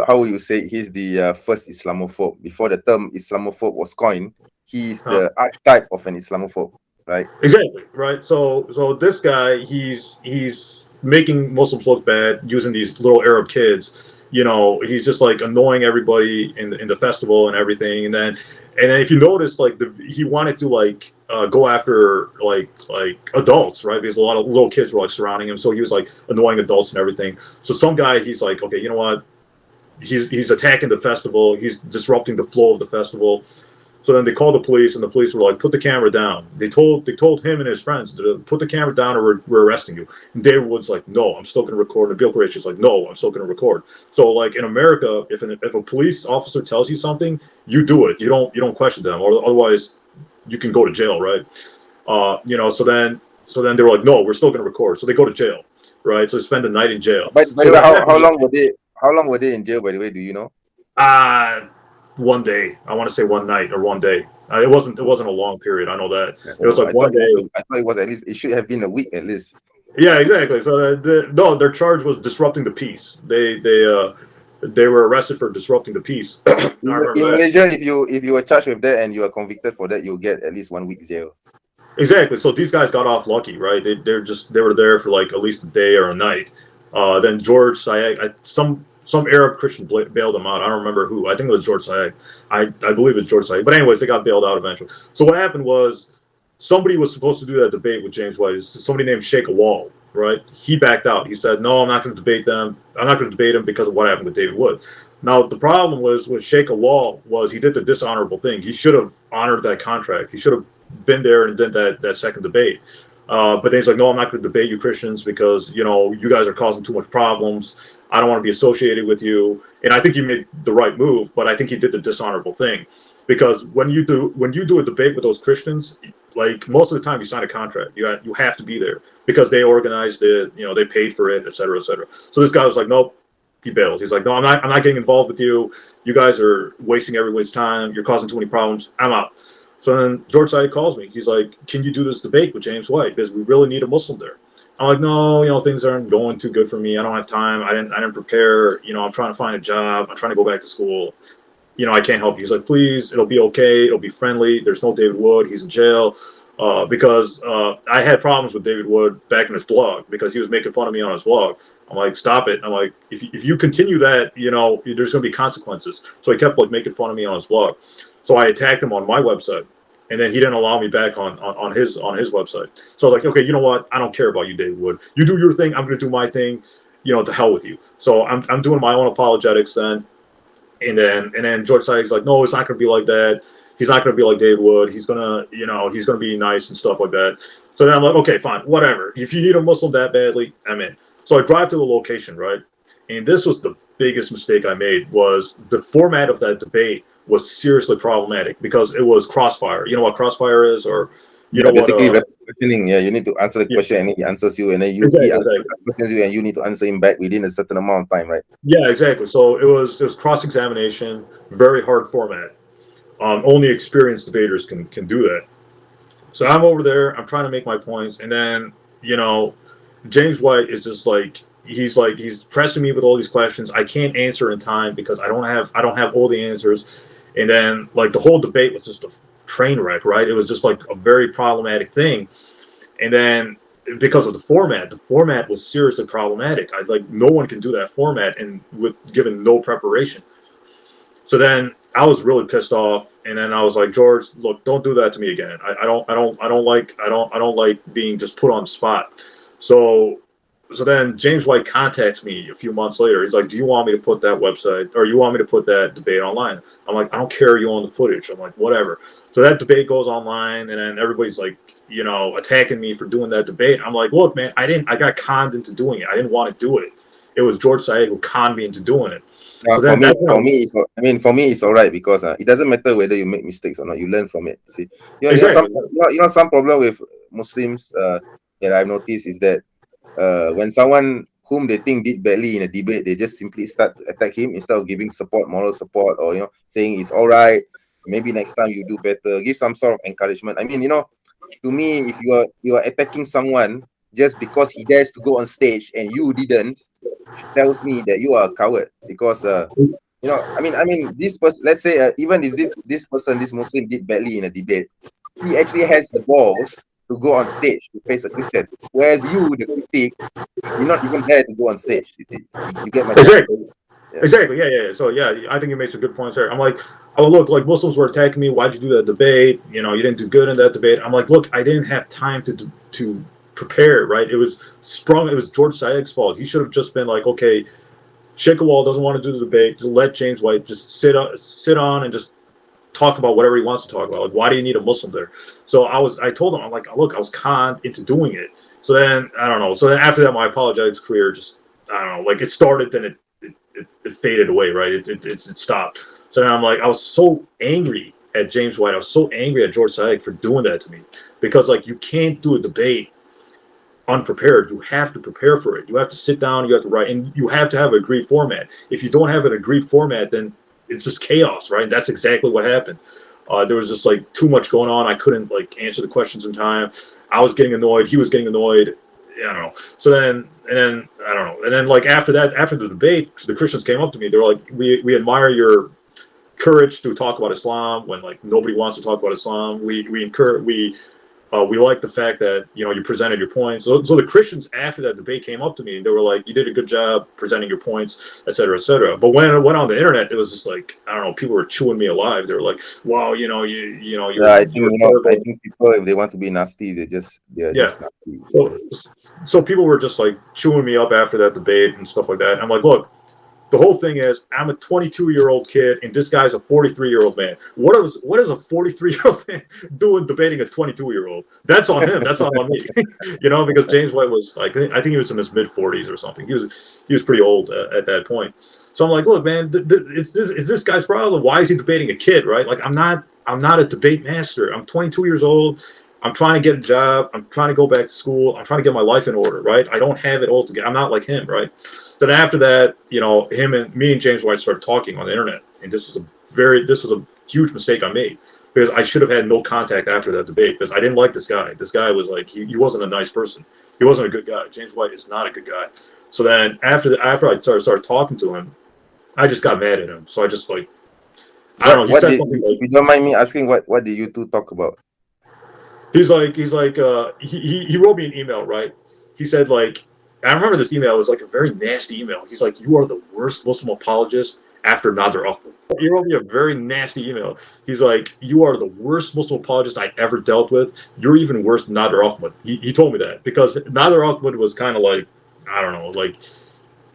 how will you say, he's the first Islamophobe. Before the term Islamophobe was coined, he's the archetype of an Islamophobe. Right. Exactly. Right. So this guy, he's making Muslims look bad using these little Arab kids. He's just like annoying everybody in the festival and everything. And then if you notice, like he wanted to go after like adults, right? Because a lot of little kids were like surrounding him. So he was like annoying adults and everything. So some guy, he's like, okay, you know what? He's attacking the festival. He's disrupting the flow of the festival. So then they called the police, and the police were like, "Put the camera down." They told him and his friends to put the camera down, or we're arresting you. And David Wood's like, "No, I'm still going to record." And Nabil Qureshi's like, "No, I'm still going to record." So like in America, if a police officer tells you something, you do it. You don't question them, or otherwise you can go to jail, right? So then they were like, "No, we're still going to record." So they go to jail, right? So they spend the night in jail. But so how long were they in jail? By the way, do you know? One day. I want to say one night or one day. It wasn't a long period. I know that. It was like one day. I thought it was at least. It should have been a week at least. Yeah, exactly. So their charge was disrupting the peace. They were arrested for disrupting the peace. In Malaysia, if you were charged with that and you are convicted for that, you'll get at least 1 week jail. Exactly. So these guys got off lucky, right? They were there for like at least a day or a night. Then George Sayegh, some Arab Christian bailed them out. I don't remember who. I think it was George Sayegh. I believe it was George Sayegh. But anyways, they got bailed out eventually. So what happened was somebody was supposed to do that debate with James White. Somebody named Sheikh Awal, right? He backed out. He said, "No, I'm not going to debate them. I'm not going to debate him because of what happened with David Wood." Now, the problem was with Sheikh Awal was he did the dishonorable thing. He should have honored that contract. He should have been there and did that second debate. But then he's like, "No, I'm not going to debate you Christians because, you guys are causing too much problems. I don't want to be associated with you." And I think he made the right move, but I think he did the dishonorable thing, because when you do a debate with those Christians, like most of the time you sign a contract. You have to be there because they organized it. You know, they paid for it, et cetera, et cetera. So this guy was like, nope. He bailed. He's like, no, I'm not getting involved with you. You guys are wasting everybody's time. You're causing too many problems. I'm out. So then George Said calls me. He's like, can you do this debate with James White? Because we really need a Muslim there. I'm like, no, you know, things aren't going too good for me. I don't have time. I didn't prepare. You know, I'm trying to find a job. I'm trying to go back to school. You know, I can't help you. He's like, please, it'll be okay. It'll be friendly. There's no David Wood. He's in jail. Because I had problems with David Wood back in his blog because he was making fun of me on his blog. I'm like, stop it. I'm like, if you continue that, you know, there's going to be consequences. So he kept like making fun of me on his blog. So I attacked him on my website, and then he didn't allow me back on his website. So I was like, okay, you know what? I don't care about you, David Wood. You do your thing. I'm going to do my thing. You know, to hell with you. So I'm doing my own apologetics then, and then George Said's like, no, it's not going to be like that. He's not going to be like David Wood. He's gonna, you know, he's going to be nice and stuff like that. So then I'm like, okay, fine, whatever. If you need a Muslim that badly, I'm in. So I drive to the location, right? And this was the biggest mistake I made, was the format of that debate was seriously problematic because it was crossfire. You know what crossfire is, or you know basically what? Questioning. Yeah, you need to answer the question, and he answers you, and then he answers you, and you need to answer him back within a certain amount of time, right? Yeah, exactly. So it was cross-examination, very hard format. Only experienced debaters can do that. So I'm over there. I'm trying to make my points, and then you know, James White is just like he's pressing me with all these questions. I can't answer in time because I don't have all the answers. And then like the whole debate was just a train wreck, right? It was just like a very problematic thing. And then because of the format was seriously problematic. I like no one can do that format and with given no preparation. So then I was really pissed off, and then I was like, George, look, don't do that to me again. I don't like being just put on the spot. So then James White contacts me a few months later. He's like, do you want me to put that website, or you want me to put that debate online? I'm like, I don't care, you own the footage. I'm like, whatever. So that debate goes online, and then everybody's like, you know, attacking me for doing that debate. I'm like, look, man, I got conned into doing it. I didn't want to do it. It was George Said who conned me into doing it. So for me, it's all right because it doesn't matter whether you make mistakes or not. You learn from it. See, some problem with Muslims that I've noticed is that when someone whom they think did badly in a debate, they just simply start to attack him instead of giving support, moral support, or saying it's all right. Maybe next time you do better. Give some sort of encouragement. I mean, to me, if you are attacking someone just because he dares to go on stage and you didn't, tells me that you are a coward because I mean this person, let's say even if this Muslim did badly in a debate, he actually has the balls to go on stage to face a Christian, whereas you, the critic, you're not even there to go on stage. You get my point? Exactly. Yeah. So yeah, I think you made some good points there. I'm like, oh look, like Muslims were attacking me. Why'd you do that debate? You know, you didn't do good in that debate. I'm like, look, I didn't have time to prepare, right? It was George Said's fault. He should have just been like, okay, Sheikh Awal doesn't want to do the debate. Just let James White just sit on and just talk about whatever he wants to talk about. Like, why do you need a Muslim there? So I told him, I'm like, look, I was conned into doing it. So then, I don't know. So then after that, my apologetics career just, I don't know, like it started, then it faded away, right? It stopped. So then I'm like, I was so angry at James White. I was so angry at George Said for doing that to me because like you can't do a debate unprepared. You have to prepare for it. You have to sit down, you have to write, and you have to have an agreed format. If you don't have an agreed format, then it's just chaos, right? That's exactly what happened. There was just like too much going on. I couldn't like answer the questions in time. I was getting annoyed. He was getting annoyed. I don't know. So then, I don't know. And then like after the debate, the Christians came up to me. They were like, we admire your courage to talk about Islam when like nobody wants to talk about Islam. We like the fact that you presented your points. So the Christians after that debate came up to me and they were like, "You did a good job presenting your points, et cetera, et cetera." But when it went on the internet, it was just like, I don't know, people were chewing me alive. They were like, "Wow, you." I think people, if they want to be nasty, they're just nasty. So people were just like chewing me up after that debate and stuff like that. And I'm like, look. The whole thing is, I'm a 22-year-old kid, and this guy's a 43-year-old man. What is a 43-year-old man doing debating a 22-year-old? That's on him. That's not on me. Because James White was like, I think he was in his mid-40s or something. He was pretty old at that point. So I'm like, look, man, it's this guy's problem. Why is he debating a kid, right? Like, I'm not a debate master. I'm 22 years old. I'm trying to get a job. I'm trying to go back to school. I'm trying to get my life in order, right? I don't have it all together. I'm not like him, right? Then after that, you know, me and James White started talking on the internet, and this was a huge mistake I made, because I should have had no contact after that debate, because I didn't like this guy. This guy was like, he wasn't a nice person. He wasn't a good guy. James White is not a good guy. So then after I started talking to him, I just got mad at him. So I just like, I don't know. He said something like, if you don't mind me asking, what did you two talk about? he wrote me an email, right? He said, like, I remember this email. It was like a very nasty email. He's like, "You are the worst Muslim apologist after Nader Ahmed." He wrote me a very nasty email. He's like, "You are the worst Muslim apologist I ever dealt with. You're even worse than Nader Ahmed." He told me that, because Nader Ahmed was kind of like, I don't know, like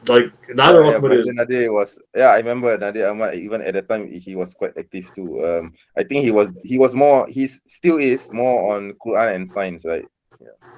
Nader Ahmed is. Nadir was, I remember Nadir Ahmad. Even at the time, he was quite active too. I think he was more. He still is more on Quran and science, right?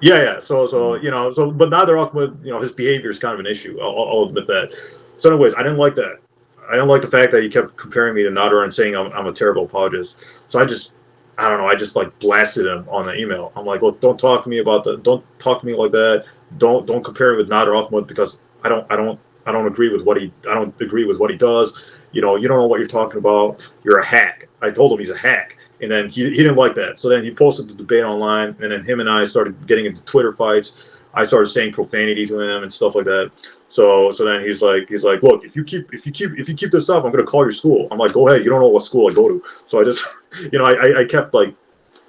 Yeah. So you know, but Nader Ahmed, you know, his behavior is kind of an issue. I'll admit that. So, anyways, I didn't like that. I didn't like the fact that he kept comparing me to Nader and saying I'm a terrible apologist. So I don't know. I just like blasted him on the email. I'm like, look, don't talk to me like that. Don't compare me with Nader Ahmed, because I don't agree with what he does. You know, you don't know what you're talking about. You're a hack. I told him he's a hack. And then he didn't like that. So then he posted the debate online, and then him and I started getting into Twitter fights. I started saying profanity to him and stuff like that. So then he's like, look, if you keep this up, I'm gonna call your school. I'm like, go ahead. You don't know what school I go to. So I just, you know, I kept like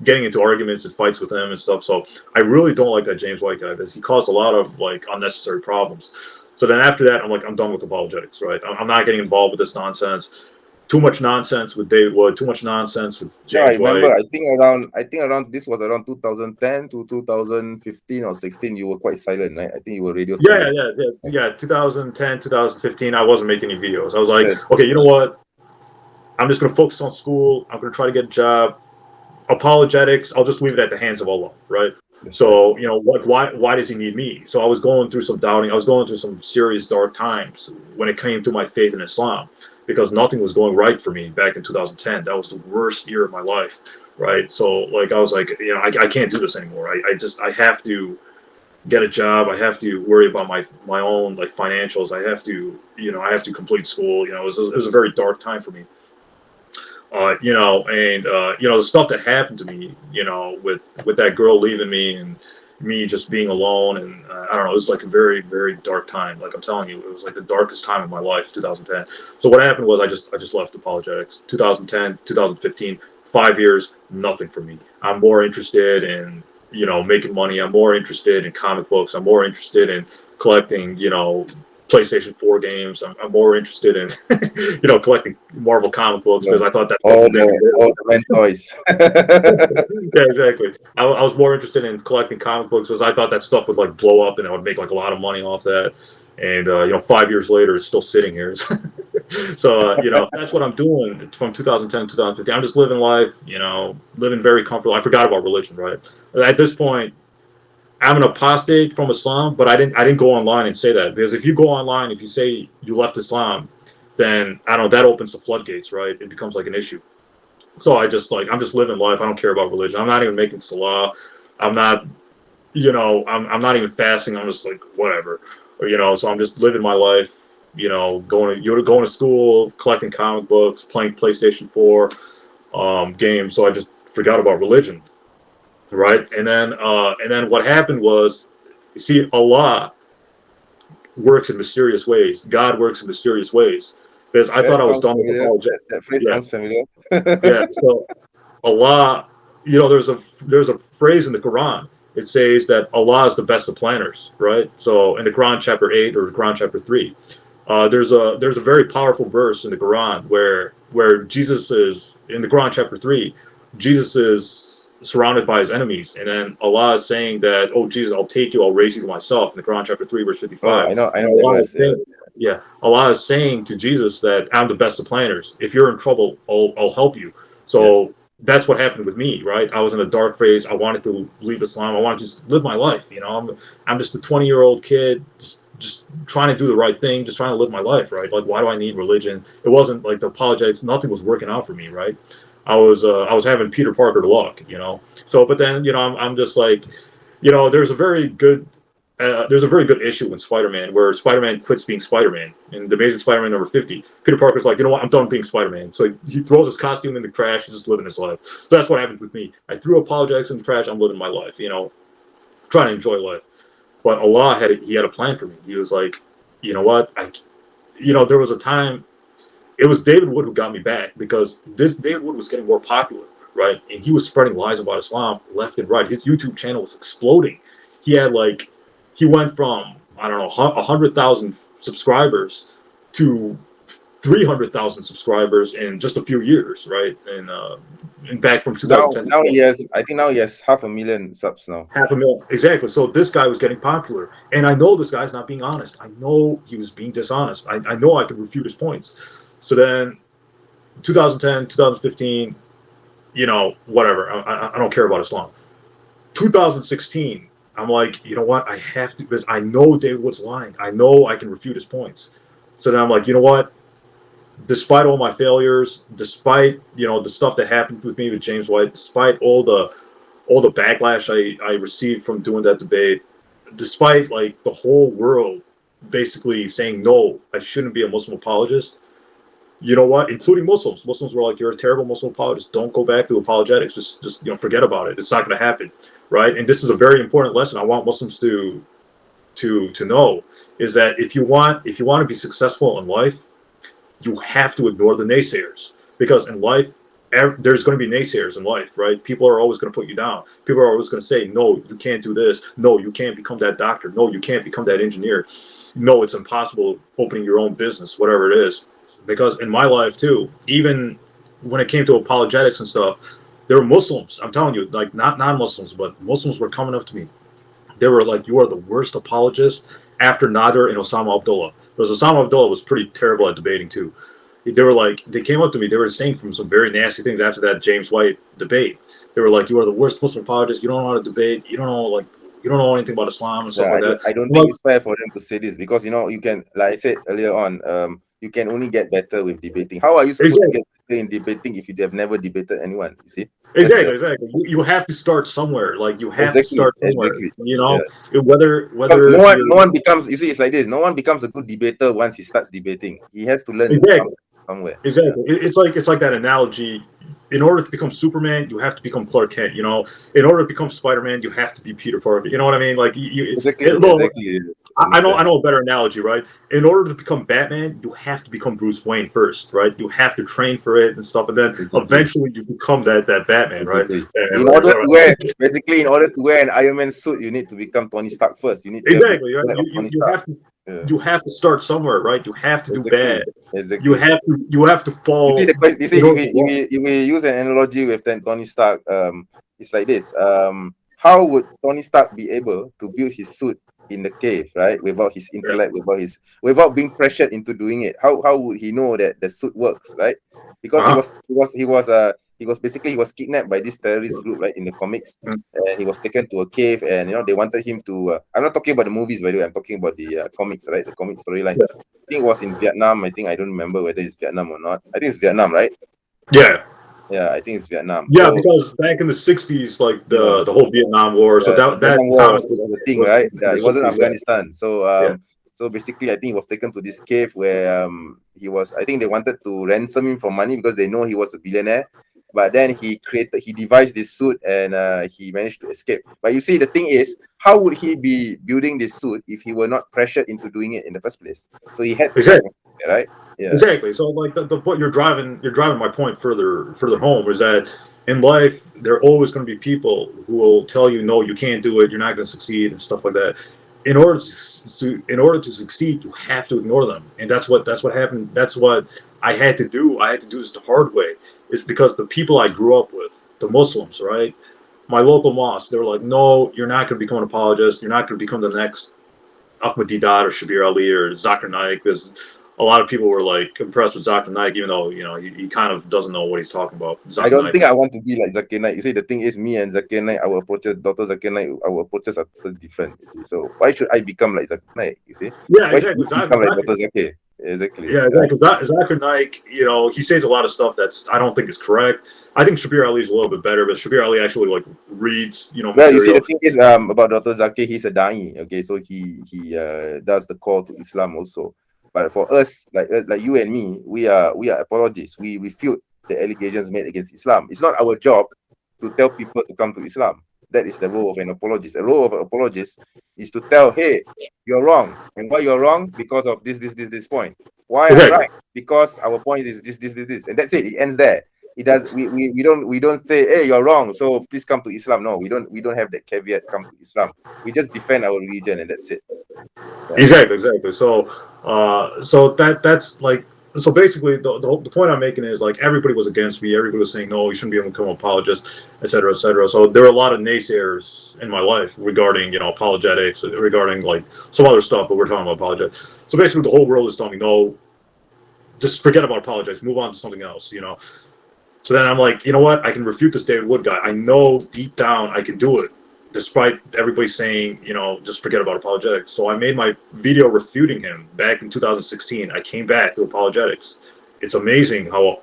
getting into arguments and fights with him and stuff. So I really don't like that James White guy, because he caused a lot of like unnecessary problems. So then after that, I'm like, I'm done with apologetics, right? I'm not getting involved with this nonsense. Too much nonsense with David Wood. Too much nonsense with James White. I think around this was around 2010 to 2015 or 16. You were quite silent, right? I think you were radio silent. Yeah. 2010, 2015. I wasn't making any videos. I was like, okay, you know what? I'm just gonna focus on school. I'm gonna try to get a job. Apologetics, I'll just leave it at the hands of Allah, right? So, you know, why does he need me? So I was going through some doubting. I was going through some serious dark times when it came to my faith in Islam, because nothing was going right for me back in 2010. That was the worst year of my life, right? So, like, I was like, you know, I can't do this anymore. I have to get a job. I have to worry about my own, like, financials. I have to complete school. You know, it was a very dark time for me. You know, and you know, the stuff that happened to me, you know, with that girl leaving me and me just being alone, and I don't know, it was like a very, very dark time. Like I'm telling you, it was like the darkest time of my life, 2010. So what happened was I just left apologetics. 2010, 2015, 5 years, nothing for me. I'm more interested in, you know, making money. I'm more interested in comic books. I'm more interested in collecting, you know, PlayStation 4 games. I'm more interested in, you know, collecting Marvel comic books, because I thought that all the men toys. yeah, exactly. I was more interested in collecting comic books, because I thought that stuff would like blow up and I would make like a lot of money off that. And you know, 5 years later, it's still sitting here. So you know, that's what I'm doing from 2010 to 2015. I'm just living life, you know, living very comfortable. I forgot about religion, right? At this point, I'm an apostate from Islam, but I didn't go online and say that, because if you go online, if you say you left Islam, then I don't know, that opens the floodgates, right? It becomes like an issue. So I'm just living life. I don't care about religion. I'm not even making salah. I'm not, you know, I'm not even fasting. I'm just like whatever, or, you know. So I'm just living my life, you know, going to school, collecting comic books, playing PlayStation 4 games. So I just forgot about religion. Right, and then what happened was, you see, Allah works in mysterious ways. God works in mysterious ways. Because I thought I was done with apologetics. That phrase sounds familiar. Yeah. So Allah, you know, there's a phrase in the Quran. It says that Allah is the best of planners, right? So in the Quran chapter 8 or Quran chapter 3, there's a very powerful verse in the Quran where Jesus is in the Quran chapter 3. Jesus is surrounded by his enemies, and then Allah is saying that, oh Jesus, I'll take you, I'll raise you to myself, in the Quran chapter 3 verse 55. I know Allah the verse. Yeah, Allah is saying to Jesus that I'm the best of planners. If you're in trouble, I'll help you. So that's what happened with me, right? I was in a dark phase. I wanted to leave Islam. I wanted to just live my life. You know, I'm just a 20-year-old kid, just trying to do the right thing, just trying to live my life, right? Like, why do I need religion? It wasn't like the apologetics. Nothing was working out for me, right? I was having Peter Parker luck, you know. So, but then I'm just like, there's a very good issue in Spider-Man where Spider-Man quits being Spider-Man. In the Amazing Spider-Man number 50, Peter Parker's like, you know what, I'm done being Spider-Man. So he throws his costume in the trash. He's just living his life. So that's what happened with me. I threw apologetics in the trash. I'm living my life, trying to enjoy life. But Allah had a plan for me. He was like, you know what, there was a time. It was David Wood who got me back because this David Wood was getting more popular, right? And he was spreading lies about Islam left and right. His YouTube channel was exploding. He went from, I don't know, 100,000 subscribers to 300,000 subscribers in just a few years, right? And back from 2010. Now he has, I think now he has 500,000 subs now. 500,000, exactly. So this guy was getting popular, and I know this guy's not being honest. I know he was being dishonest. I know I could refute his points. So then, 2010, 2015, whatever. I don't care about Islam. 2016, I'm like, you know what? I have to, because I know David Wood's lying. I know I can refute his points. So then I'm like, you know what? Despite all my failures, despite the stuff that happened with me with James White, despite all the backlash I received from doing that debate, despite like the whole world basically saying no, I shouldn't be a Muslim apologist. You know what? Including Muslims. Muslims were like, "You're a terrible Muslim apologist. Don't go back to apologetics. Just forget about it. It's not going to happen." Right? And this is a very important lesson I want Muslims to know, is that if you want to be successful in life, you have to ignore the naysayers, because in life there's going to be naysayers in life, right? People are always going to put you down. People are always going to say, "No, you can't do this. No, you can't become that doctor. No, you can't become that engineer. No, it's impossible opening your own business," whatever it is. Because in my life too, even when it came to apologetics and stuff, there were Muslims. I'm telling you, like not non-Muslims, but Muslims were coming up to me. They were like, "You are the worst apologist after Nader and Osama Abdullah." Because Osama Abdullah was pretty terrible at debating too. They came up to me. They were saying from some very nasty things after that James White debate. They were like, "You are the worst Muslim apologist. You don't know how to debate. You don't know anything about Islam and stuff like that." I don't think it's fair for them to say this, because you can, like I said earlier on, you can only get better with debating. How are you supposed to get better in debating if you have never debated anyone? You see? Exactly. You have to start somewhere. Like you have to start somewhere. Whether no one becomes. You see, it's like this. No one becomes a good debater once he starts debating. He has to learn somewhere. Exactly. Yeah. It's like that analogy. In order to become Superman, you have to become Clark Kent. In order to become Spider-Man, you have to be Peter Parker. You know what I mean? Like exactly. I know a better analogy, right? In order to become Batman, you have to become Bruce Wayne first, right? You have to train for it and stuff, and then eventually you become that Batman, right? In order to wear an Iron Man suit, you need to become Tony Stark first. You need to you have to start somewhere, right? You have to do bad. You have to fall. You see, if we use an analogy with Tony Stark, it's like this. How would Tony Stark be able to build his suit in the cave, right? Without his intellect, without being pressured into doing it? How would he know that the suit works, right? Because he was kidnapped by this terrorist group, right, in the comics, and he was taken to a cave, and they wanted him to. I'm not talking about the movies, by the way. I'm talking about the comics, right? The comic storyline. I think it was in Vietnam. I don't remember whether it's Vietnam or not. I think it's Vietnam, right? Yeah, I think it's Vietnam. Yeah, because back in the 60s, like the whole Vietnam War, so that war was the thing, right? Yeah, it wasn't Afghanistan. So so basically, I think he was taken to this cave where he was. I think they wanted to ransom him for money because they know he was a billionaire. But then he devised this suit, and he managed to escape. But you see, the thing is, how would he be building this suit if he were not pressured into doing it in the first place? So he had to, right? Yeah. Exactly. So like the point you're driving my point further home is that in life there are always going to be people who will tell you, no, you can't do it, you're not going to succeed and stuff like that. In order to succeed, you have to ignore them, and that's what happened. That's what I had to do. I had to do this the hard way. It's because the people I grew up with, the Muslims, right? My local mosque, they were like, no, you're not going to become an apologist. You're not going to become the next Ahmadinejad or Shabir Ali or Zakir Naik, because a lot of people were like impressed with Zakir Naik, even though he kind of doesn't know what he's talking about. I don't think I want to be like Zakir Naik. You see, the thing is, me and Zakir Naik, our approaches, Dr. Zakir Naik, our approaches are totally different. You see? So why should I become like Zakir Naik? You see? Yeah, why exactly. should I become like Dr. Zakir? Exactly. Yeah, because Zakir Naik, he says a lot of stuff that's I don't think is correct. I think Shabir Ali is a little bit better, but Shabir Ali actually like reads, Well, you see, the material. thing is, about Dr. Zakir, he's a da'i. Okay, so he does the call to Islam also. But for us, like you and me, we are apologists. We refute the allegations made against Islam. It's not our job to tell people to come to Islam. That is the role of an apologist. The role of an apologist is to tell, hey, you're wrong, and why you're wrong because of this point. Why I'm Exactly. right because our point is this, and that's it. It ends there. It does. We don't say, hey, you're wrong, so please come to Islam. No, we don't have that caveat. Come to Islam. We just defend our religion, and that's it. Yeah. Exactly. So that's like so basically the point I'm making is like everybody was against me. Everybody was saying no, you shouldn't be able to become an apologist, etc., etc. So there were a lot of naysayers in my life regarding apologetics, regarding like some other stuff, but we're talking about apologetics. So basically, the whole world is telling me no, just forget about apologetics, move on to something else. So then I'm like, you know what? I can refute this David Wood guy. I know deep down I can do it, despite everybody saying, just forget about apologetics. So I made my video refuting him back in 2016. I came back to apologetics. It's amazing how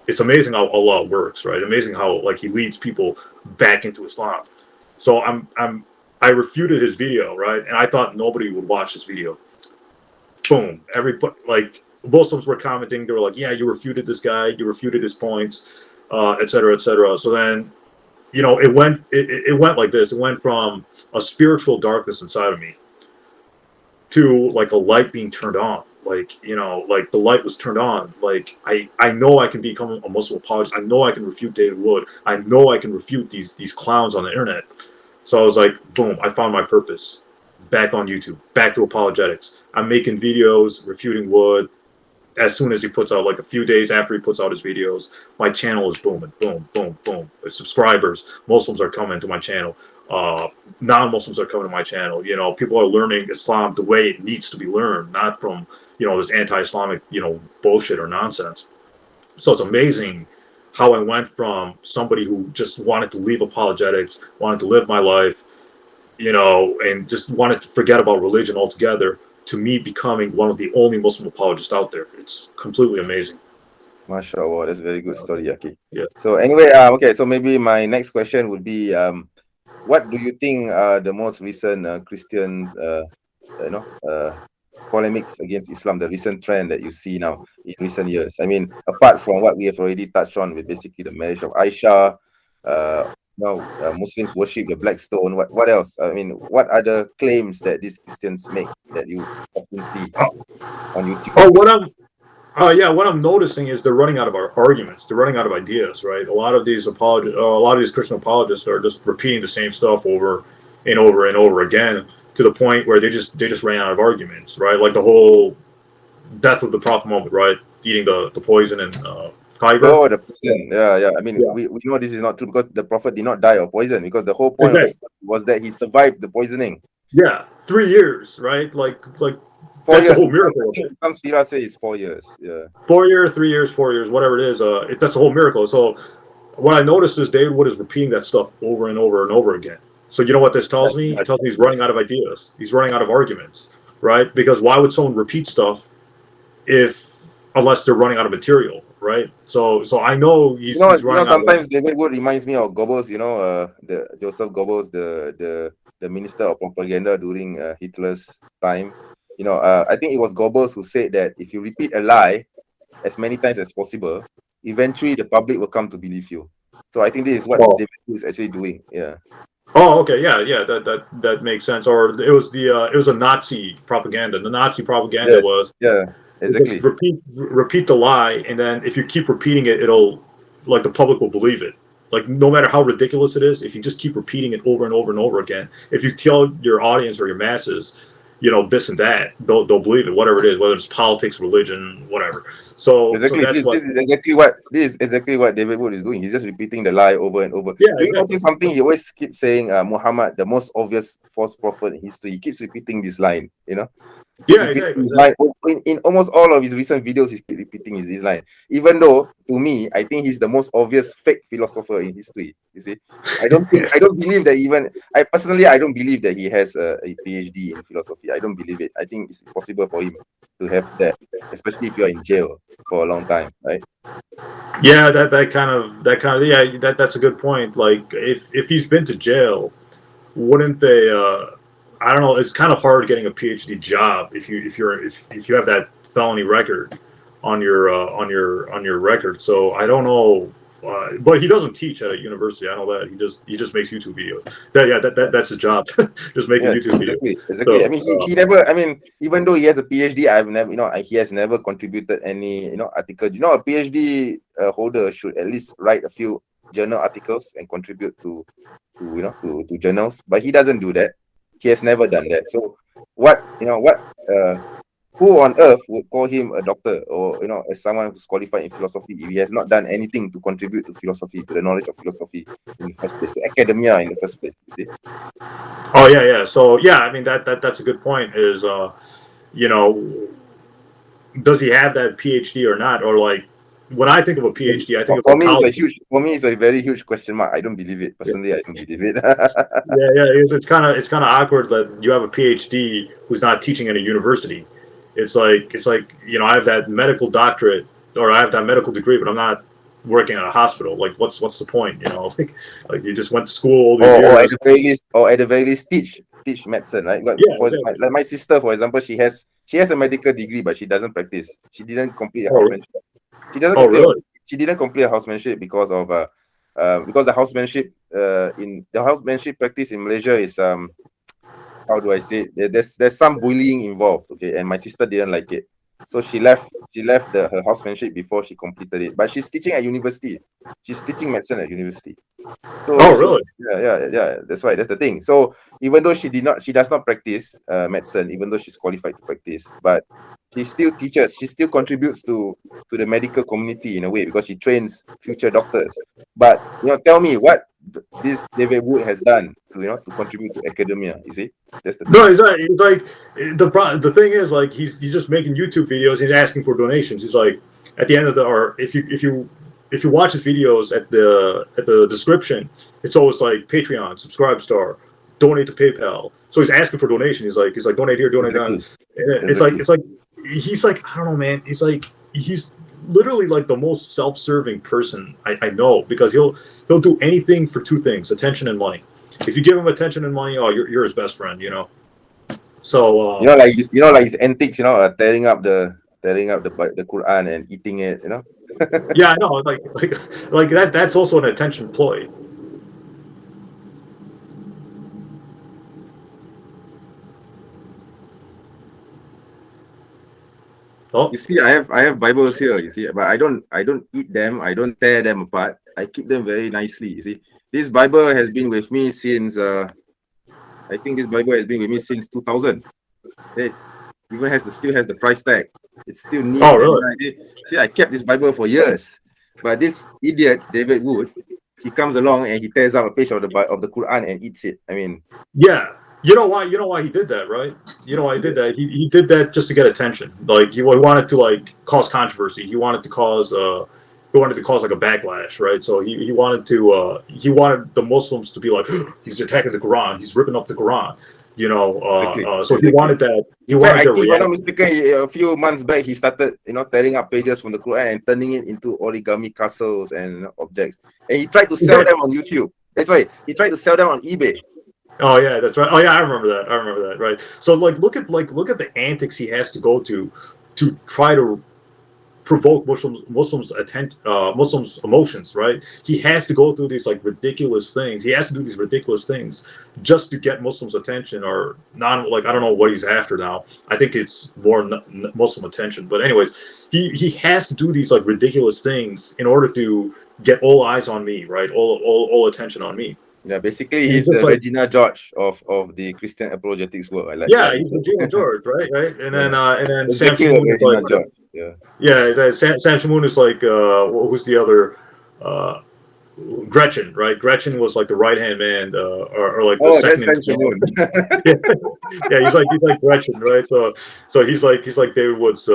Allah works, right? Amazing how like he leads people back into Islam. So I refuted his video, right? And I thought nobody would watch this video. Boom. Everybody, like, Muslims were commenting. They were like, yeah, you refuted this guy. You refuted his points, et cetera, et cetera. So then, it went like this. It went from a spiritual darkness inside of me to like a light being turned on. Like, like the light was turned on. Like, I know I can become a Muslim apologist. I know I can refute David Wood. I know I can refute these clowns on the internet. So I was like, boom, I found my purpose. Back on YouTube, back to apologetics. I'm making videos refuting Wood. As soon as he puts out, like a few days after he puts out his videos, my channel is booming, boom, boom, boom. Subscribers, Muslims are coming to my channel. Non-Muslims are coming to my channel. People are learning Islam the way it needs to be learned, not from this anti-Islamic bullshit or nonsense. So it's amazing how I went from somebody who just wanted to leave apologetics, wanted to live my life, and just wanted to forget about religion altogether, to me becoming one of the only Muslim apologists out there. It's completely amazing. MashaAllah, that's a very good story, Yaki. Yeah. So anyway, okay, so maybe my next question would be, what do you think are the most recent Christian, polemics against Islam, the recent trend that you see now in recent years? I mean, apart from what we have already touched on with basically the marriage of Aisha, Muslims worship the black stone. What else? I mean, what other claims that these Christians make that you often see on YouTube? Oh, what I'm noticing is they're running out of our arguments. They're running out of ideas, right? A lot of these Christian apologists are just repeating the same stuff over and over and over again, to the point where they just ran out of arguments, right? Like the whole death of the Prophet Muhammad, right? Eating the poison and Khyber. Oh, the poison. Yeah. I mean, Yeah. we know this is not true because the Prophet did not die of poison, because the whole point of the Exactly. story was that he survived the poisoning. Yeah, 3 years, right? Like 4 that's years. the whole miracle of it. Some Sirah say it's 4 years. Yeah. 4 years, 3 years, 4 years, whatever it is. That's the whole miracle. So what I noticed is David Wood is repeating that stuff over and over and over again. So you know what this tells me? It tells me he's running out of ideas. He's running out of arguments, right? Because why would someone repeat stuff unless they're running out of material, right? So I know he's running sometimes out David Wood reminds me of Goebbels, the Joseph Goebbels, the minister of propaganda during Hitler's time. I think it was Goebbels who said that if you repeat a lie as many times as possible, eventually the public will come to believe you. So I think this is what David Wood is actually doing. Yeah. Oh, okay, yeah, that makes sense. Or it was a Nazi propaganda. The Nazi propaganda was exactly. just repeat the lie, and then if you keep repeating it, it'll like the public will believe it. Like no matter how ridiculous it is, if you just keep repeating it over and over and over again, if you tell your audience or your masses, this and that, they'll believe it, whatever it is, whether it's politics, religion, whatever. So exactly, that's this is exactly what David Wood is doing. He's just repeating the lie over and over. Yeah, Do you notice something? He always keeps saying Muhammad, the most obvious false prophet in history. He keeps repeating this line, He's Yeah, repeating exactly. his line in almost all of his recent videos. He's repeating his line, even though to me, I think he's the most obvious fake philosopher in history. You see, I don't believe that even I personally, I don't believe that he has a PhD in philosophy. I don't believe it. I think it's impossible for him to have that, especially if you're in jail for a long time, right? Yeah, that kind of yeah, that's a good point. Like if he's been to jail, wouldn't they? I don't know. It's kind of hard getting a PhD job if you have that felony record on your record. So I don't know. But he doesn't teach at a university. I know that he just makes YouTube videos. That's his job, just making Yeah, YouTube videos. exactly. I So mean, he never. I mean, even though he has a PhD, I've never, he has never contributed any, article. A PhD holder should at least write a few journal articles and contribute to journals. But he doesn't do that. He has never done that. So who on earth would call him a doctor or as someone who's qualified in philosophy if he has not done anything to contribute to philosophy, to the knowledge of philosophy in the first place, to academia in the first place? You see? oh yeah. So yeah, I mean that's a good point. Is you know, does he have that PhD or not? Or like when I think of a PhD, I think of For a me, college. for me, it's a very huge question mark. I don't believe it personally. I don't believe it. Yeah, it's kind of awkward that you have a PhD who's not teaching at a university. It's like I have that medical doctorate or I have that medical degree, but I'm not working at a hospital. Like what's the point? Like you just went to school all these or years. at the very least, teach medicine, right? But Yeah, for exactly. like my sister, for example, she has a medical degree, but she doesn't practice. She didn't complete a Oh, housemanship. She doesn't oh complete. really? She didn't complete a housemanship because of because the housemanship practice in Malaysia is how do I say it? There's some bullying involved, okay, and my sister didn't like it, so she left her housemanship before she completed it. But she's teaching at university. She's teaching medicine at university. So Oh really? yeah. That's right. That's the thing. So even though she does not practice medicine, even though she's qualified to practice, but she still teaches. She still contributes to the medical community in a way because she trains future doctors. But tell me what this David Wood has done to contribute to academia. You see, that's the thing. No, he's like the thing is like he's just making YouTube videos. He's asking for donations. He's like at the end of the or if you watch his videos at the description, it's always like Patreon, subscribe star, donate to PayPal. So he's asking for donation. He's like donate here, donate Exactly. there. Exactly. It's like he's like I don't know, man. He's literally like the most self-serving person I know because he'll do anything for two things: attention and money. If you give him attention and money, oh, you're his best friend, So like his antics, tearing up the Quran and eating it, yeah, I know, like that. That's also an attention ploy. Oh, You see, I have Bibles here. You see, but I don't eat them. I don't tear them apart. I keep them very nicely. You see, this Bible has been with me since I think this Bible has been with me since 2000. It even still has the price tag. It's still neat. oh, really? See, I kept this Bible for years, but this idiot David Wood, he comes along and he tears out a page of the Quran and eats it. I mean, Yeah. You know why? You know why he did that, right? You know why he did that? He did that just to get attention. Like he wanted to like cause controversy. He wanted to cause like a backlash, right? So he wanted the Muslims to be like he's attacking the Quran. He's ripping up the Quran. So he wanted that. He wanted their if I'm not reaction. mistaken, a few months back, he started, tearing up pages from the Quran and turning it into origami castles and objects. And he tried to sell them on YouTube. That's right. He tried to sell them on eBay. Oh yeah, that's right. Oh yeah, I remember that. Right. So look at the antics he has to go to try to provoke Muslims emotions, right? He has to go through these like ridiculous things. He has to do these ridiculous things just to get Muslims' attention, or not. Like I don't know what he's after now. I think it's more Muslim attention. But anyways, he has to do these like ridiculous things in order to get all eyes on me, right? All attention on me. Yeah, basically he's the Regina George of the Christian apologetics world. I like. Yeah, he's Regina George, right? And then Sam exactly Shamoon is like George. Yeah. Sam Shamoon is like who's the other Gretchen, right? Gretchen was like the right hand man, or like the Oh, that's second in Sam command. Shamoon. Yeah, yeah, he's like Gretchen, right? So he's like David Wood's.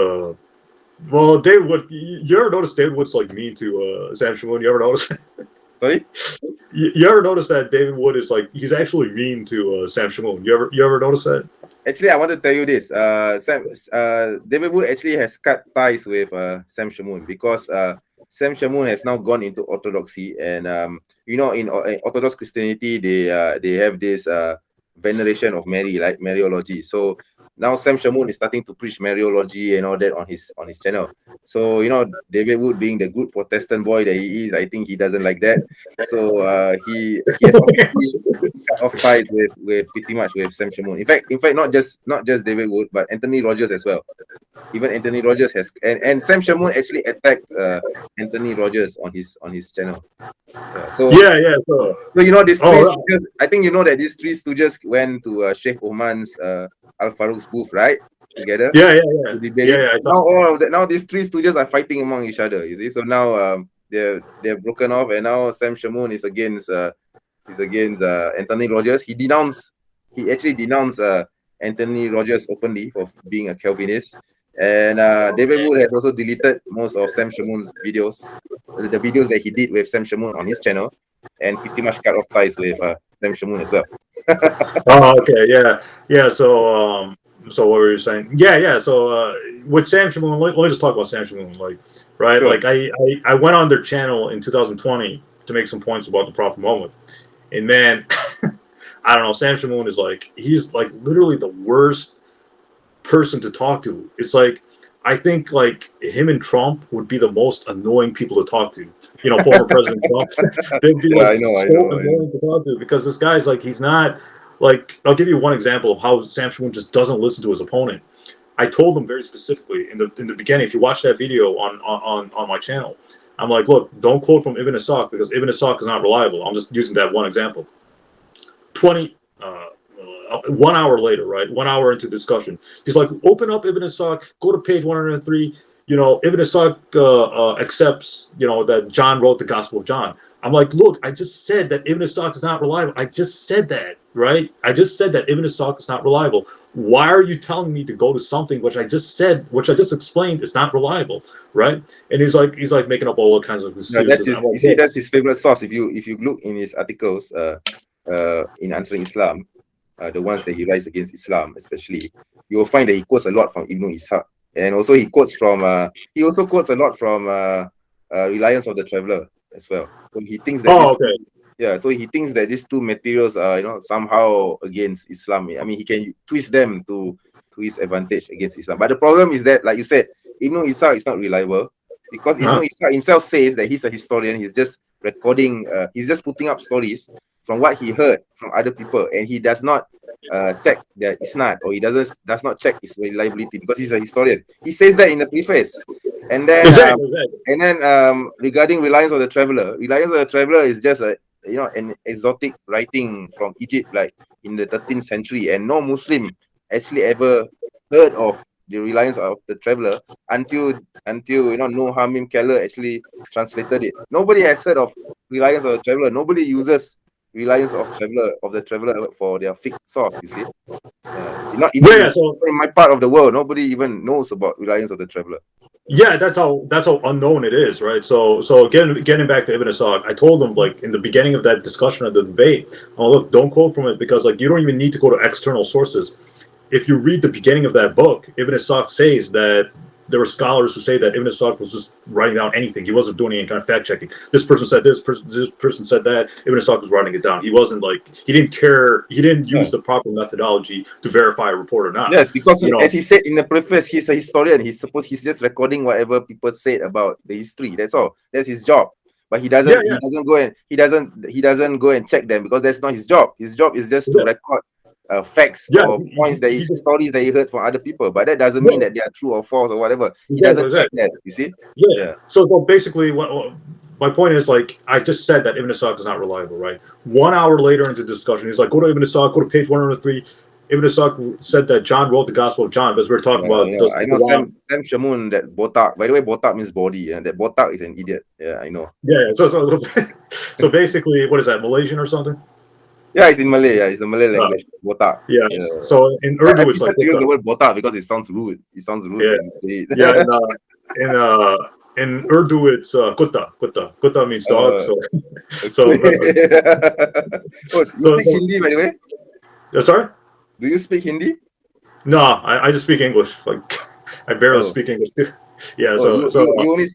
Well, David Wood. You ever notice David Wood's like mean to Sam Shamoon? You ever notice? Sorry? You ever notice that David Wood is like he's actually mean to Sam Shamoon? You ever notice that? Actually, I want to tell you this. David Wood actually has cut ties with Sam Shamoon because Sam Shamoon has now gone into orthodoxy, and you know, in Orthodox Christianity, they have this veneration of Mary, like Mariology. So now Sam Shamoon is starting to preach Mariology and all that on his channel. So you know, David Wood being the good Protestant boy that he is, I think he doesn't like that. So he has officially cut off ties with pretty much with Sam Shamoon. In fact, not just David Wood, but Anthony Rogers as well. Even Anthony Rogers has, and Sam Shamoon actually attacked Anthony Rogers on his channel. Yeah. Yeah, yeah. So, So you know these oh, three right. stooges. I think you know that these three stooges went to Sheikh Oman's Al Farouk's booth, right? Together Yeah, yeah, to yeah, debate yeah, it. yeah. I Now thought, all of that, now these three stooges are fighting among each other. You see, so now they're broken off, and now Sam Shamoon is against Anthony Rogers. He actually denounced Anthony Rogers openly for being a Calvinist. And David Wood has also deleted most of Sam Shamoon's videos, the videos that he did with Sam Shamoon on his channel, and pretty much cut off ties with Sam Shamoon as well. oh, okay, yeah, yeah. So what were you saying? Yeah, yeah. So with Sam Shamoon, let me just talk about Sam Shamoon. Like, right? Sure. Like, I went on their channel in 2020 to make some points about the Prophet Muhammad, and man, I don't know. Sam Shamoon is like he's like literally the worst person to talk to. It's like I think like him and Trump would be the most annoying people to talk to. You know, former President Trump. They'd be Yeah, like I know, I so know, I know. annoying to talk to because this guy's like he's not like I'll give you one example of how Sam Shamoon just doesn't listen to his opponent. I told him very specifically in the beginning, if you watch that video on my channel, I'm like, look, don't quote from Ibn Ishaq because Ibn Ishaq is not reliable. I'm just using that one example. 20 1 hour later, right? 1 hour into discussion, he's like, open up Ibn Ishaq, go to page 103. You know, Ibn Ishaq accepts, you know, that John wrote the Gospel of John. I'm like, look, I just said that Ibn Ishaq is not reliable. I just said that, right? I just said that Ibn Ishaq is not reliable. Why are you telling me to go to something which I just said, which I just explained is not reliable, right? And he's like making up all kinds of No, that's excuses. I'm his. like, You see, look, that's his favorite source. If you look in his articles, in answering Islam, the ones that he writes against Islam, especially, you will find that he quotes a lot from Ibn Ishaq, and also he also quotes a lot from Reliance of the Traveler as well. So he thinks that oh, okay. so he thinks that these two materials are, you know, somehow against Islam. I mean, he can twist them to his advantage against Islam. But the problem is that, like you said, Ibn Ishaq is not reliable because Ibn Uh-huh. Ishaq himself says that he's a historian. He's just recording. He's just putting up stories from what he heard from other people, and he does not check that it's not, or he does not check its reliability because he's a historian. He says that in the preface, and then Exactly, exactly. regarding Reliance of the Traveler is just a, you know, an exotic writing from Egypt, like in the 13th century, and no Muslim actually ever heard of the Reliance of the Traveler until you know, Noah Hamim Keller actually translated it. Nobody has heard of Reliance of the Traveler. Nobody uses Reliance of the Traveler for their fixed source. You see, see, not even Yeah, so in my part of the world, nobody even knows about Reliance of the Traveler. yeah, that's how unknown it is, right? So getting back to Ibn Ishaq, I told him like in the beginning of that discussion of the debate, oh look, don't quote from it because like you don't even need to go to external sources. If you read the beginning of that book, Ibn Ishaq says that there were scholars who say that Ibn Ishaq was just writing down anything. He wasn't doing any kind of fact checking. This person said this person said that. Ibn Ishaq was writing it down. He wasn't like he didn't care. He didn't Yeah. use the proper methodology to verify a report or not. Yes, because You know, as he said in the preface, he's a historian. He's just recording whatever people said about the history. That's all. That's his job. But yeah, yeah, he doesn't go and check them because that's not his job. His job is just to yeah, record facts yeah. or He's stories that he heard from other people. But that doesn't mean yeah, that they are true or false or whatever. He exactly, doesn't check exactly. that. You see? Yeah. Yeah. So basically, what my point is, like, I just said that Ibn Ishaq is not reliable, right? 1 hour later into the discussion, he's like, go to Ibn Ishaq, go to page 103. Ibn Ishaq said that John wrote the Gospel of John, because we're talking about does I the know Quran. Sam Shamoon, that botak. By the way, botak means body, and that botak is an idiot. Yeah, I know. Yeah. So basically, what is that, Malaysian or something? Yeah, it's in Malay. Yeah, it's the Malay language. Botak. Yeah. Yeah. So in I Urdu, it's prefer like to use kutta. the word botak because it sounds rude. It sounds rude Yeah. when you say it. Yeah. In Urdu, it's kutta. Kutta means dog. So so Oh, you so, speak Hindi, by the way? sorry. Do you speak Hindi? No, I just speak English. Like I barely Oh, speak English. Yeah. oh, So you only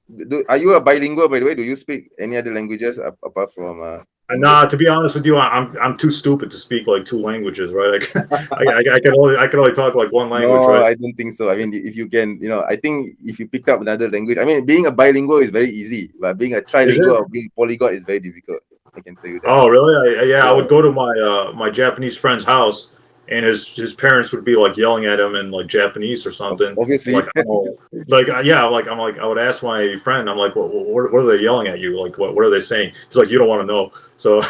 are you a bilingual, by the way? Do you speak any other languages apart from English? nah, to be honest with you, I'm too stupid to speak like two languages, right? I can only talk like one language, No, right? I don't think so. I mean, if you can, I think if you pick up another language, I mean, being a bilingual is very easy, but being a Is trilingual it? or being polyglot is very difficult. I can tell you that. Oh, really? Yeah, I Yeah, would go to my Japanese friend's house, and his parents would be like yelling at him in like Japanese or something. obviously. Like, oh, like yeah, like I would ask my friend, I'm like, what are they yelling at you? Like, what are they saying? He's like, you don't want to know. So,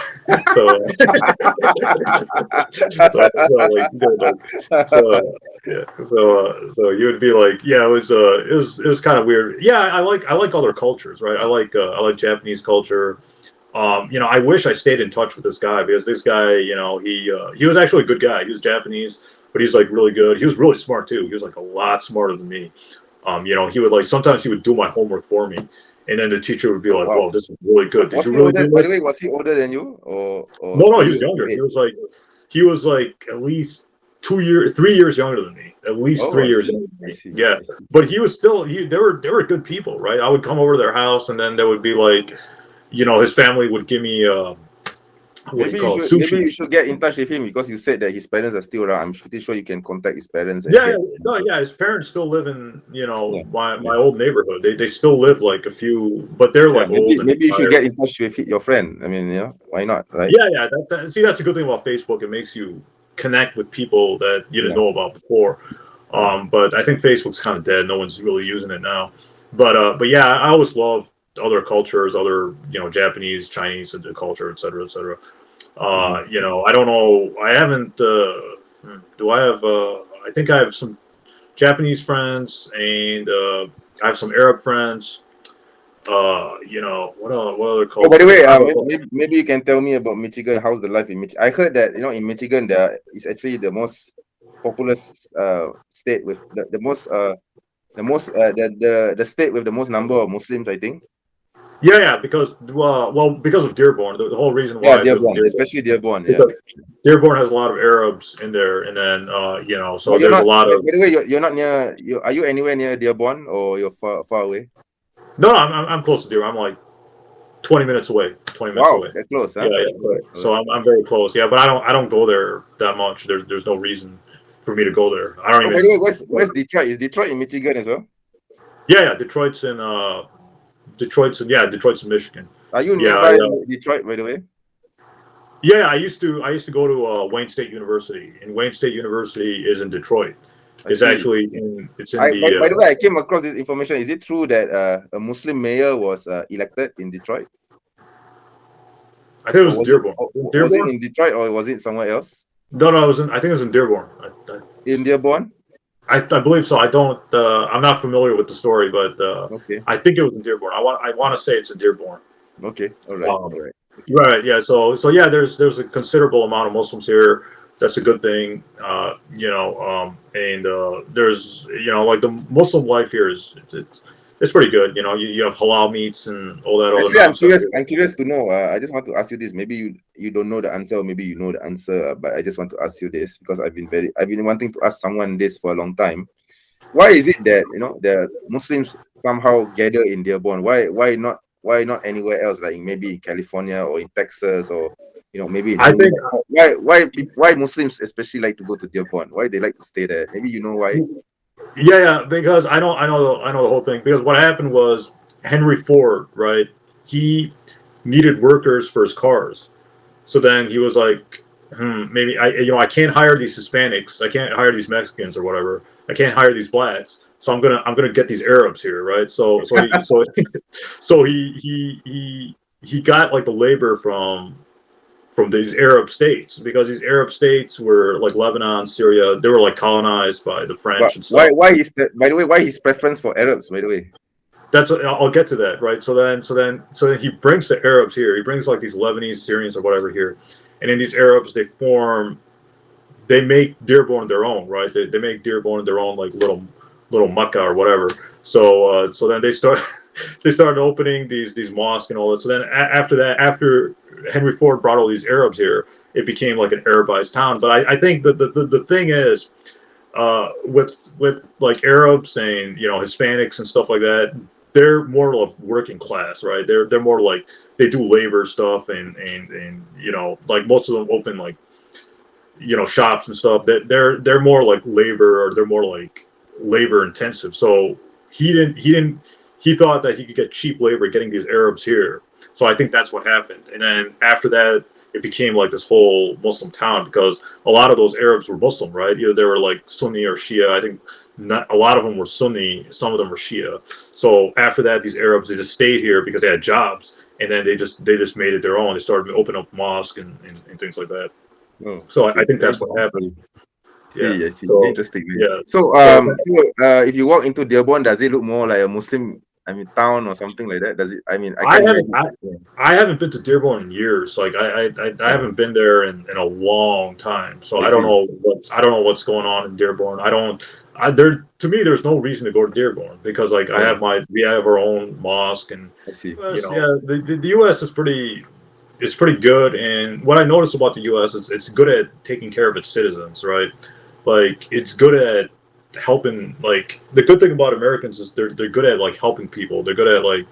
so, so yeah, so you would be like, yeah, it was kind of weird. Yeah, I like other cultures, right? I like Japanese culture. I wish I stayed in touch with this guy, because this guy, he was actually a good guy. He was Japanese, but he's like really good. He was really smart too. He was like a lot smarter than me. He would sometimes he would do my homework for me, and then the teacher would be like, Wow. "Whoa, this is really good. Did Was you he really older? do By it?" the way, was he older than you, or No, were he was you younger. age? He was like at least 2 years, 3 years younger than me. At least Oh, three I years see. younger than I me. see. Yeah, I see. but he was still they were good people, right? I would come over to their house, and then there would be like, his family would give me what do you call it, Maybe sushi. you should get in touch with him, because you said that his parents are still around. I'm pretty sure you can contact his parents and Yeah, get. no, yeah. His parents still live in Yeah, my yeah, old neighborhood. They still live like a few, but they're yeah. like old and Maybe you should retired. get in touch with your friend. I mean, why not, right? Yeah. See, that's a good thing about Facebook. It makes you connect with people that you didn't Yeah, know about before. yeah. But I think Facebook's kind of dead. No one's really using it now. But yeah, I always love other cultures, other Japanese, Chinese culture, et cetera, et cetera. Mhm. I don't know. I haven't. Do I have? I think I have some Japanese friends, and I have some Arab friends. What other Oh, by the cultures? way, I have maybe you can tell me about Michigan. How's the life in Michigan? I heard that in Michigan there is actually the most populous state with the state with the most number of Muslims, I think. yeah, because of Dearborn. The whole reason Yeah, why I live in Dearborn, Dearborn, especially Dearborn. Yeah, because Dearborn has a lot of Arabs in there, and then so but you're there's a not. lot By of. the way, you're not near. Are you anywhere near Dearborn, or you're far away? No, I'm close to Dearborn. I'm like 20 minutes away. 20 minutes Wow, away. that close, Yeah, huh? yeah. All right, all So right. I'm very close. Yeah, but I don't go there that much. There's no reason for me to go there. I don't Oh, by the way, even. where's Detroit? Is Detroit in Michigan as well? Yeah. Detroit's in Michigan. Are you Yeah, nearby Detroit, by the way? yeah. I used to go to Wayne State University, and Wayne State University is in Detroit. I It's see. actually it's in the. By the way, I came across this information. Is it true that a Muslim mayor was elected in Detroit, I think it or was Dearborn. was it Dearborn? in Detroit, or was it somewhere else? No, it was in. I think it was in Dearborn. In Dearborn? I believe so. I don't. I'm not familiar with the story, but Okay, I think it was in Dearborn. I want to say it's in Dearborn. okay, all right, Um, all right. Okay. right. Yeah. So yeah, there's a considerable amount of Muslims here. That's a good thing. And there's like the Muslim life here is it's pretty good. You have halal meats and all that other Actually, I'm nonsense. curious. I'm curious to know. I just want to ask you this. Maybe you don't know the answer, or maybe you know the answer. But I just want to ask you this, because I've been wanting to ask someone this for a long time. Why is it that the Muslims somehow gather in Dearborn? Why not anywhere else, like maybe in California or in Texas, or maybe in I New think York? Why Muslims especially like to go to Dearborn? Why they like to stay there? Maybe you know why? yeah, because I know the whole thing. Because what happened was Henry Ford, right? He needed workers for his cars. So then he was like, maybe I can't hire these Hispanics. I can't hire these Mexicans or whatever. I can't hire these blacks. So I'm gonna get these Arabs here, right? So he got like the labor from from these Arab states, because these Arab states were like Lebanon, Syria. They were like colonized by the But French and stuff. by the way, why his preference for Arabs, by the way? That's I'll get to that, right? So then he brings the Arabs here. He brings like these Lebanese, Syrians, or whatever here, and then these Arabs they make Dearborn their own, right? They make Dearborn their own like little Mecca or whatever. So then they started opening these mosques and all that. So then after that, after Henry Ford brought all these Arabs here, it became like an Arabized town. But I think the thing is, with like Arabs and Hispanics and stuff like that, they're more of working class, right? They're more like they do labor stuff and like most of them open like shops and stuff. That they're more like labor, or they're more like labor intensive. So he thought that he could get cheap labor getting these Arabs here. So I think that's what happened. And then after that, it became like this whole Muslim town, because a lot of those Arabs were Muslim, right? They were like Sunni or Shia. I think not a lot of them were Sunni. Some of them were Shia. So after that, these Arabs, they just stayed here because they had jobs, and then they just made it their own. They started opening up mosques and things like that. Oh, So okay. I think that's what happened. I see. So, Interesting. Man. yeah. So, if you walk into Dearborn, does it look more like a Muslim, town or something like that? Does it? I haven't been to Dearborn in years. Like I haven't been there in a long time. So I don't know what's going on in Dearborn. To me, there's no reason to go to Dearborn, because like we have our own mosque, and I see. the U.S. is pretty good. And what I noticed about the U.S. is it's good at taking care of its citizens, right? Like it's good at helping. Like the good thing about Americans is they're good at like helping people. They're good at like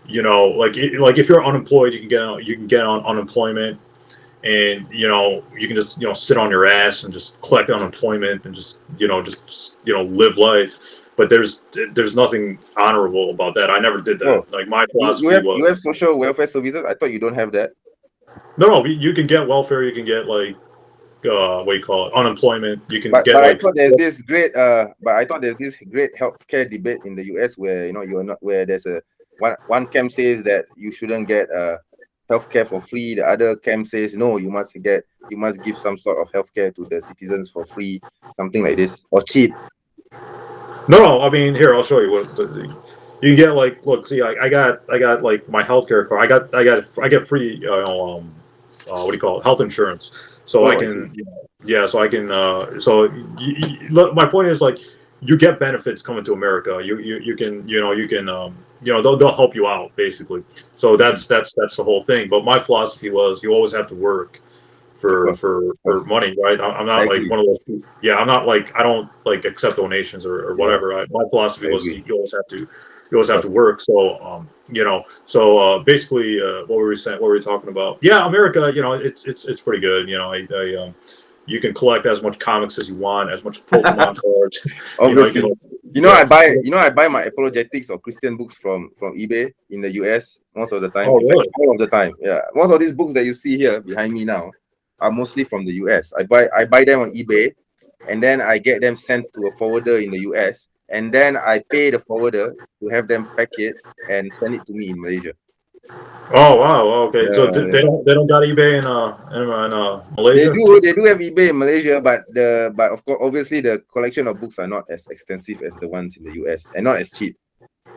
like if you're unemployed, you can get on unemployment, and you can just sit on your ass and just collect unemployment and just live life. But there's nothing honorable about that. I never did that. Oh. Like my philosophy you have social welfare services? I thought you don't have that. No, you can get welfare. You can get like what do you call it? Unemployment. You can get. But like, I thought there's this great healthcare debate in the US where you're not, where there's a one camp says that you shouldn't get healthcare for free. The other camp says no, you must give some sort of healthcare to the citizens for free, something like this, or cheap. No, I mean, here I'll show you what you can get. Like, look, see, I got like my healthcare card. I get free what do you call it, health insurance. So I can so I can look, my point is, like, you get benefits coming to America. You can they'll help you out basically. So that's the whole thing. But my philosophy was you always have to work for money, right? I'm not like one of those people. Yeah, I'm not like, I don't like accept donations or whatever. My philosophy was you always have to work. So basically what were we saying? What were we talking about? Yeah, America, it's pretty good. You can collect as much comics as you want, as much Pokemon cards. Obviously, I buy my apologetics or Christian books from eBay in the US most of the time. Oh, really? All of the time, yeah. Most of these books that you see here behind me now are mostly from the US. I buy them on eBay, and then I get them sent to a forwarder in the US, and then I pay the forwarder to have them pack it and send it to me in Malaysia. Oh wow! Okay, so they don't got eBay in Malaysia. They do have eBay in Malaysia, but of course, obviously, the collection of books are not as extensive as the ones in the US, and not as cheap.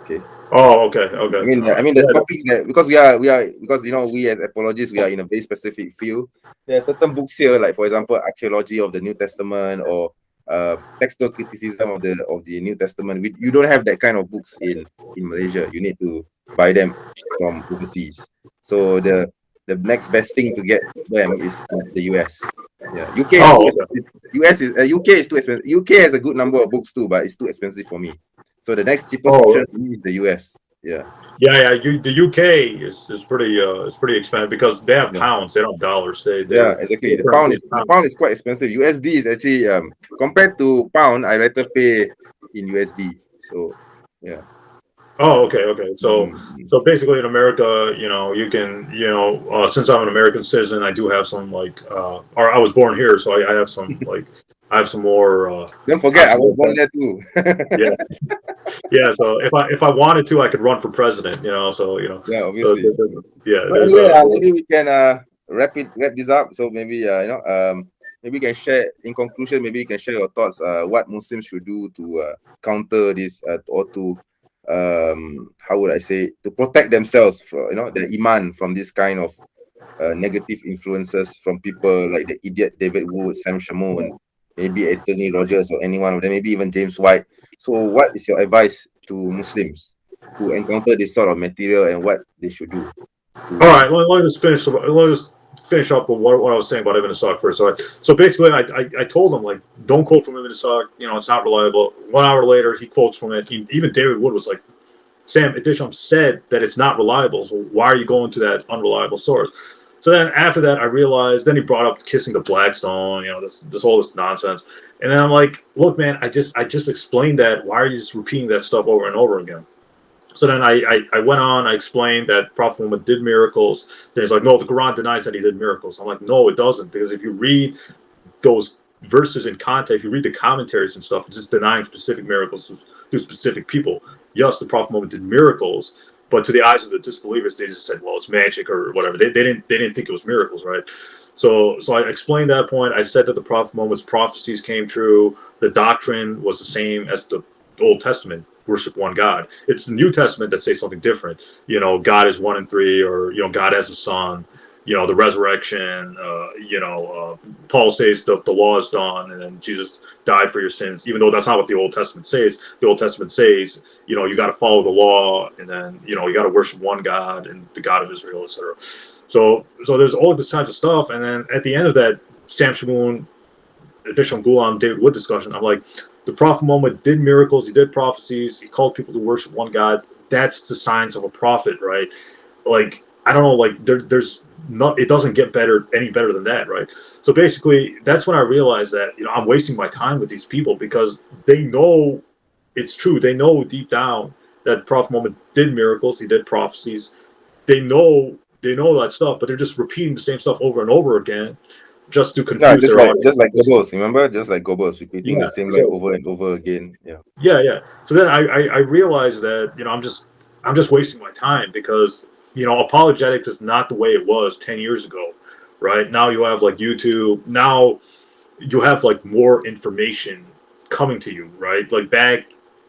Okay. Oh, okay. I mean the topics that, because we as apologists, we are in a very specific field. There are certain books here, like for example, archaeology of the New Testament, or textual criticism of the New Testament. You don't have that kind of books in Malaysia. You need to buy them from overseas. So the next best thing to get them is the US. Yeah, UK is too expensive. UK has a good number of books too, but it's too expensive for me. So the next cheapest option for me is the US. Yeah. The UK is pretty expensive because they have pounds, they don't have dollars. Exactly. The pound is quite expensive. USD is actually compared to pound, I rather pay in USD. So yeah. Oh, okay. So basically in America, you can, since I'm an American citizen, I do have some or I was born here, so I have some I have some more. Don't forget, I was born there too. Yeah. So if I wanted to, I could run for president. So Yeah, obviously. So, maybe we can wrap this up. So maybe maybe you can share, in conclusion, maybe you can share your thoughts, what Muslims should do to counter this, or to how would I say, to protect themselves from, their iman from this kind of negative influences from people like the idiot David Wood, Sam Shamoun, maybe Anthony Rogers, or any one of them, maybe even James White. So what is your advice to Muslims who encounter this sort of material, and what they should do All to right, let me just finish. Let me just finish up with what I was saying about Ibn Ishaq first. So basically, I told him, like, don't quote from Ibn Ishaq. It's not reliable. 1 hour later, he quotes from it. Even David Wood was like, Sam, Ehteshaam said that it's not reliable. So why are you going to that unreliable source? So then after that, I realized. Then he brought up kissing the Blackstone. This whole nonsense. And then I'm like, look, man, I just explained that. Why are you just repeating that stuff over and over again? So then I went on, I explained that Prophet Muhammad did miracles. Then he's like, no, the Quran denies that he did miracles. I'm like, no, it doesn't. Because if you read those verses in context, if you read the commentaries and stuff, it's just denying specific miracles to specific people. Yes, the Prophet Muhammad did miracles, but to the eyes of the disbelievers, they just said, well, it's magic or whatever. They didn't think it was miracles, right? So I explained that point. I said that the Prophet Muhammad's prophecies came true. The doctrine was the same as the Old Testament. Worship one God. It's the New Testament that says something different. God is 1 and 3, or God has a son. The resurrection. Paul says the law is done, and then Jesus died for your sins. Even though that's not what the Old Testament says. The Old Testament says you got to follow the law, and then you got to worship one God and the God of Israel, etc. So there's all this kinds of stuff, and then at the end of that Sam Shamoun, Ehteshaam Gulam, David Wood discussion, I'm like, the Prophet Muhammad did miracles, he did prophecies, he called people to worship one God. That's the signs of a prophet, right? Like, I don't know, like there's not, it doesn't get any better than that, right? So basically, that's when I realized that I'm wasting my time with these people, because they know it's true. They know deep down that Prophet Muhammad did miracles, he did prophecies. They know that stuff, but they're just repeating the same stuff over and over again, just to yeah, confuse their audience. just like Goebbels, remember? Just like Goebbels, repeating Yeah, the same lie exactly. over and over again. Yeah. Yeah. So then I realized that I'm just wasting my time, because apologetics is not the way it was 10 years ago, right? Now you have like YouTube. Now you have like more information coming to you, right? Like back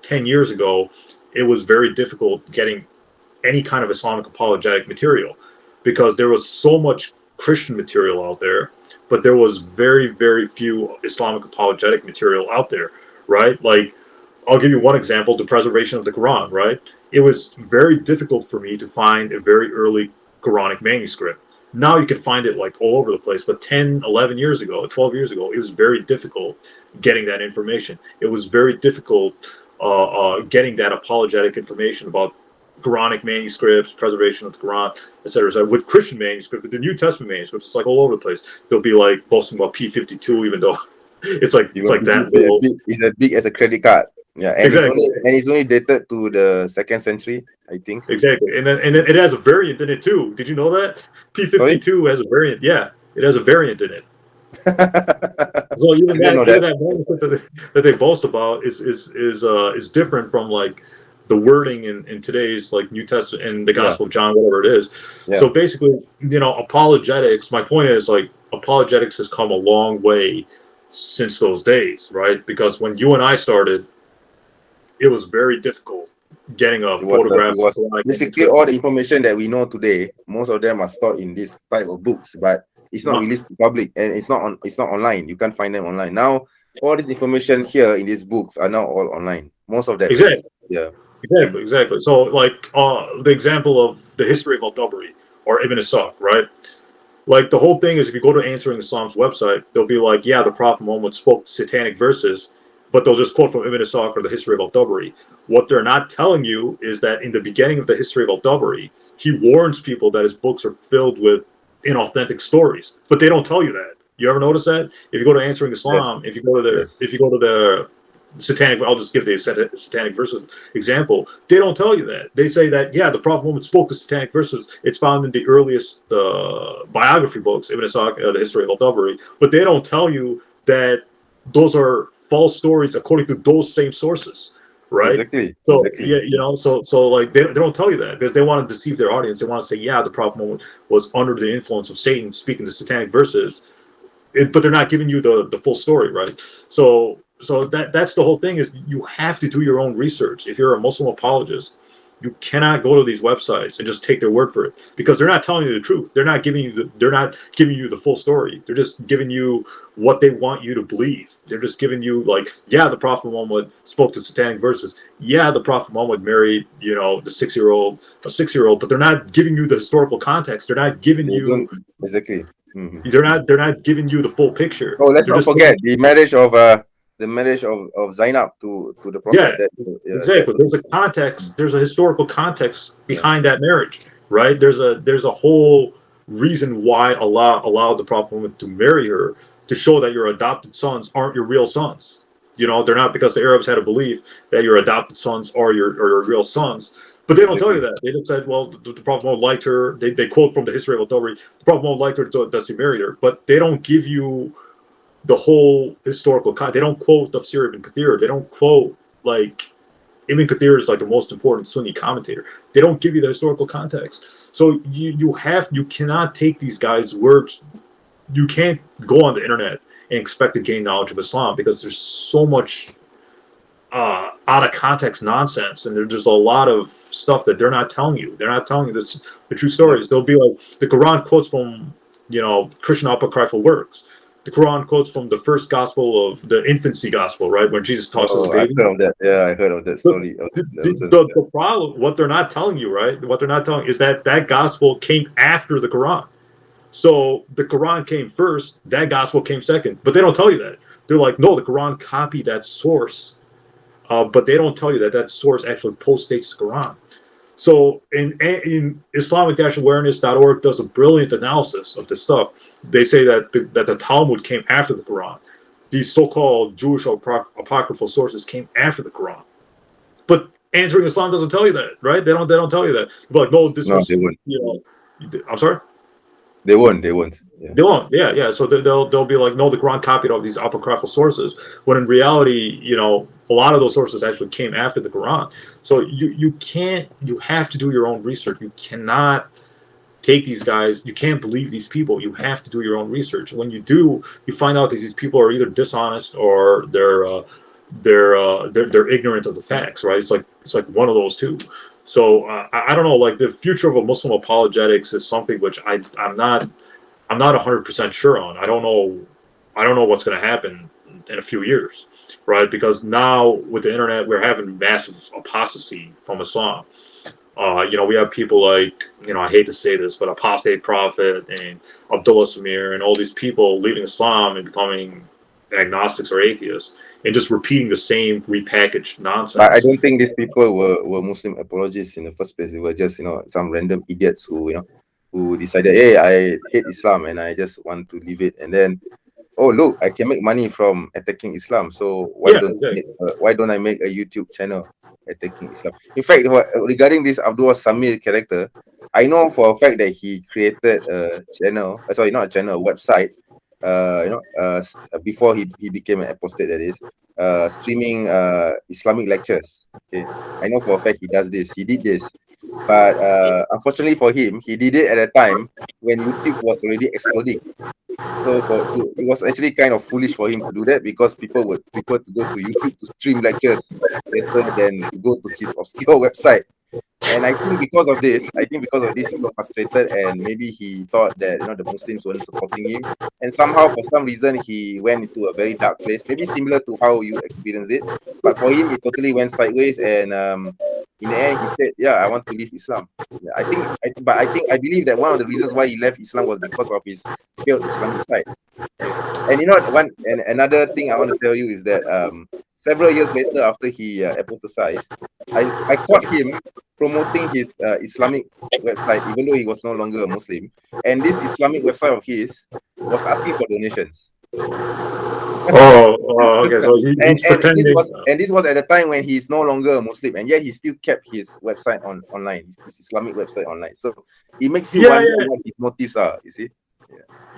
10 years ago, it was very difficult getting any kind of Islamic apologetic material, because there was so much Christian material out there, but there was very, very few Islamic apologetic material out there, right? Like, I'll give you one example: the preservation of the Quran, right? It was very difficult for me to find a very early Quranic manuscript. Now you can find it like all over the place, but 10, 11 years ago, 12 years ago, it was very difficult getting that information. It was very difficult getting that apologetic information about Quranic manuscripts, preservation of the Quran, etc. With Christian manuscripts, with the New Testament manuscripts, it's like all over the place. They'll be like boasting about P52, even though it's like that little. It's as big as a credit card. Yeah, and Exactly. it's only dated to the 2nd century, I think. Exactly, and then it has a variant in it too. Did you know that Sorry? P52 has a variant? Yeah, it has a variant in it. So I didn't know even that. that manuscript that they boast about is different from like the wording in today's like New Testament and the Yeah, Gospel of John, whatever it is. yeah. So basically, apologetics. My point is, like, apologetics has come a long way since those days, right? Because when you and I started, it was very difficult getting a photograph. It was basically all the information that we know today. Most of them are stored in this type of books, but it's not released to public, and it's not online. You can't find them online now. All this information here in these books are now all online. Most of them, at Exactly. least. Yeah. Exactly. So, like, the example of the history of al-Tabari or Ibn Ishaq, right? Like, the whole thing is, if you go to Answering Islam's website, they'll be like, yeah, the Prophet Muhammad spoke satanic verses, but they'll just quote from Ibn Ishaq or the history of al-Tabari. What they're not telling you is that in the beginning of the history of al-Tabari, he warns people that his books are filled with inauthentic stories, but they don't tell you that. You ever notice that? If you go to Answering Yes. Islam, if you go to Yes. the satanic, I'll just give the satanic verses example. They don't tell you that. They say that, yeah, the Prophet Muhammad spoke the satanic verses. It's found in the earliest biography books, Ibn Ishaq, the history of al-Tabari, but they don't tell you that those are false stories according to those same sources. right? Exactly. So Exactly. yeah, so like they don't tell you that because they want to deceive their audience. They want to say, yeah, the prophet Muhammad was under the influence of Satan, speaking the satanic verses, but they're not giving you the full story, right? So that's the whole thing, is you have to do your own research. If you're a Muslim apologist, you cannot go to these websites and just take their word for it, because they're not telling you the truth. They're not giving you the full story. They're just giving you what they want you to believe. They're just giving you, like, yeah, the Prophet Muhammad spoke the satanic verses. Yeah, the Prophet Muhammad married, the 6-year-old, a 6-year-old, but they're not giving you the historical context. They're not giving They you don't exactly. Mm-hmm. they're not giving you the full picture. Oh, let's They're not just forget the marriage of Zainab to the yeah, Prophet. That exactly. was There's a context. There's a historical context behind that marriage, right? There's a whole reason why Allah allowed the Prophet Muhammad to marry her, to show that your adopted sons aren't your real sons. They're not, because the Arabs had a belief that your adopted sons are your real sons. But they don't tell you exactly. that. They just said, well, the Prophet Muhammad liked her. They quote from the history of Al-Tabari, the Prophet Muhammad liked her, thus he married her. But they don't give you the whole historical They don't quote Tafsir ibn Kathir. They don't quote, like, Ibn Kathir is like the most important Sunni commentator. They don't give you the historical context. So you cannot take these guys' words. You can't go on the internet and expect to gain knowledge of Islam, because there's so much out of context nonsense, and there's just a lot of stuff that they're not telling you. They're not telling you the true stories. They'll be like, the Quran quotes from Christian apocryphal works. The Quran quotes from the first gospel of the infancy gospel, right, when Jesus talks as a Oh, I've baby. heard of that. Yeah, I heard of that The, story. the, Nonsense. the, the problem, what they're not telling you, right? What they're not telling is that gospel came after the Quran. So the Quran came first, that gospel came second. But they don't tell you that. They're like, no, the Quran copied that source, but they don't tell you that source actually postdates the Quran. So in Islamic-awareness.org does a brilliant analysis of this stuff. They say that the Talmud came after the Quran. These so-called Jewish apocryphal sources came after the Quran. But Answering Islam doesn't tell you that, right? They don't tell you that. They're like, no, this No, was, they won't. I'm sorry? They won't. They won't. Yeah. They won't. Yeah. So they'll be like, no, the Quran copied all these apocryphal sources, when in reality, a lot of those sources actually came after the Quran. So you have to do your own research. You cannot take these guys. You can't believe these people. You have to do your own research. When you do, you find out that these people are either dishonest or they're ignorant of the facts, right? It's like one of those two. So I don't know. Like, the future of a Muslim apologetics is something which I'm not 100% sure on. I don't know what's going to happen in a few years, right? Because now with the internet, we're having massive apostasy from Islam. We have people like, I hate to say this, but apostate prophet and Abdullah Sameer and all these people leaving Islam and becoming agnostics or atheists and just repeating the same repackaged But I nonsense. don't think these people were Muslim apologists in the first place. They were just, some random idiots who decided, hey, I hate Islam and I just want to leave it. And then, oh look, I can make money from attacking Islam. So Yeah, exactly. why don't I make a YouTube channel attacking Islam? In fact, regarding this Abdullah Sameer character, I know for a fact that he created a channel. Sorry, not a channel, a website. Before he became an apostate, that is, streaming Islamic lectures. Okay, I know for a fact he does this. He did this, but unfortunately for him, he did it at a time when YouTube was already exploding. So it was actually kind of foolish for him to do that, because people would prefer to go to YouTube to stream lectures rather than to go to his obscure website. And I think because of this, he got frustrated, and maybe he thought that the Muslims weren't supporting him, and somehow for some reason he went into a very dark place, maybe similar to how you experienced it, but for him it totally went sideways, and in the end he said, "Yeah, I want to leave Islam." Yeah, I believe that one of the reasons why he left Islam was because of his failed Islamic side. Okay. And another thing I want to tell you is that several years later, after he apostatized, I caught him promoting his Islamic website, even though he was no longer a Muslim. And this Islamic website of his was asking for donations. Okay. So he's and pretending. this was at the time when he's no longer a Muslim, and yet he still kept his website online, his Islamic website online. So it makes you wonder what his motives are. You see?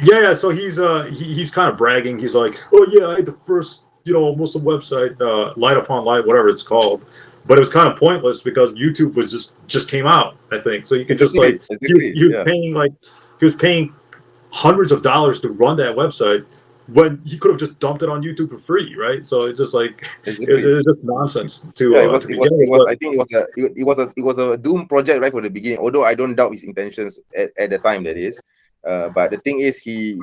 Yeah. So he's kind of bragging. He's like, oh yeah, I had the first a Muslim website, Light Upon Light, whatever it's called. But it was kind of pointless because YouTube was just came out, I think. So you could just like Exactly. he was Yeah. paying hundreds of dollars to run that website when he could have just dumped it on YouTube for free, right? So it's just like it Exactly. was just nonsense Yeah, it to was, it was, begin it with. was. I think it was a doom project right from the beginning. Although I don't doubt his intentions at the time, that is. But the thing is, he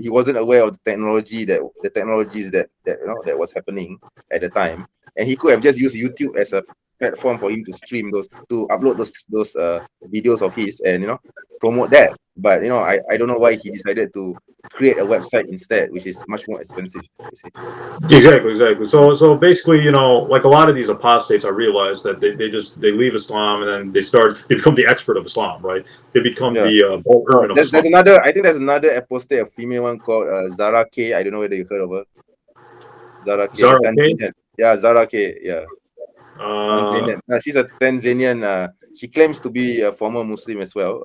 wasn't aware of the technologies that was happening at the time, and he could have just used YouTube as a platform for him to stream to upload those videos of his and promote that. But I don't know why he decided to create a website instead, which is much more expensive. You see. Exactly. So basically, like a lot of these apostates, I realized that they leave Islam and then they become the expert of Islam, right? They become Yeah. the Paul Oh, Ehrman of there's Islam. another. I think there's another apostate, a female one called Zara K. I don't know whether you heard of her. Zara K. A Zara K. Tanzanian. Yeah, Zara K. Yeah, Uh, Tanzanian. She's a Tanzanian. She claims to be a former Muslim as well.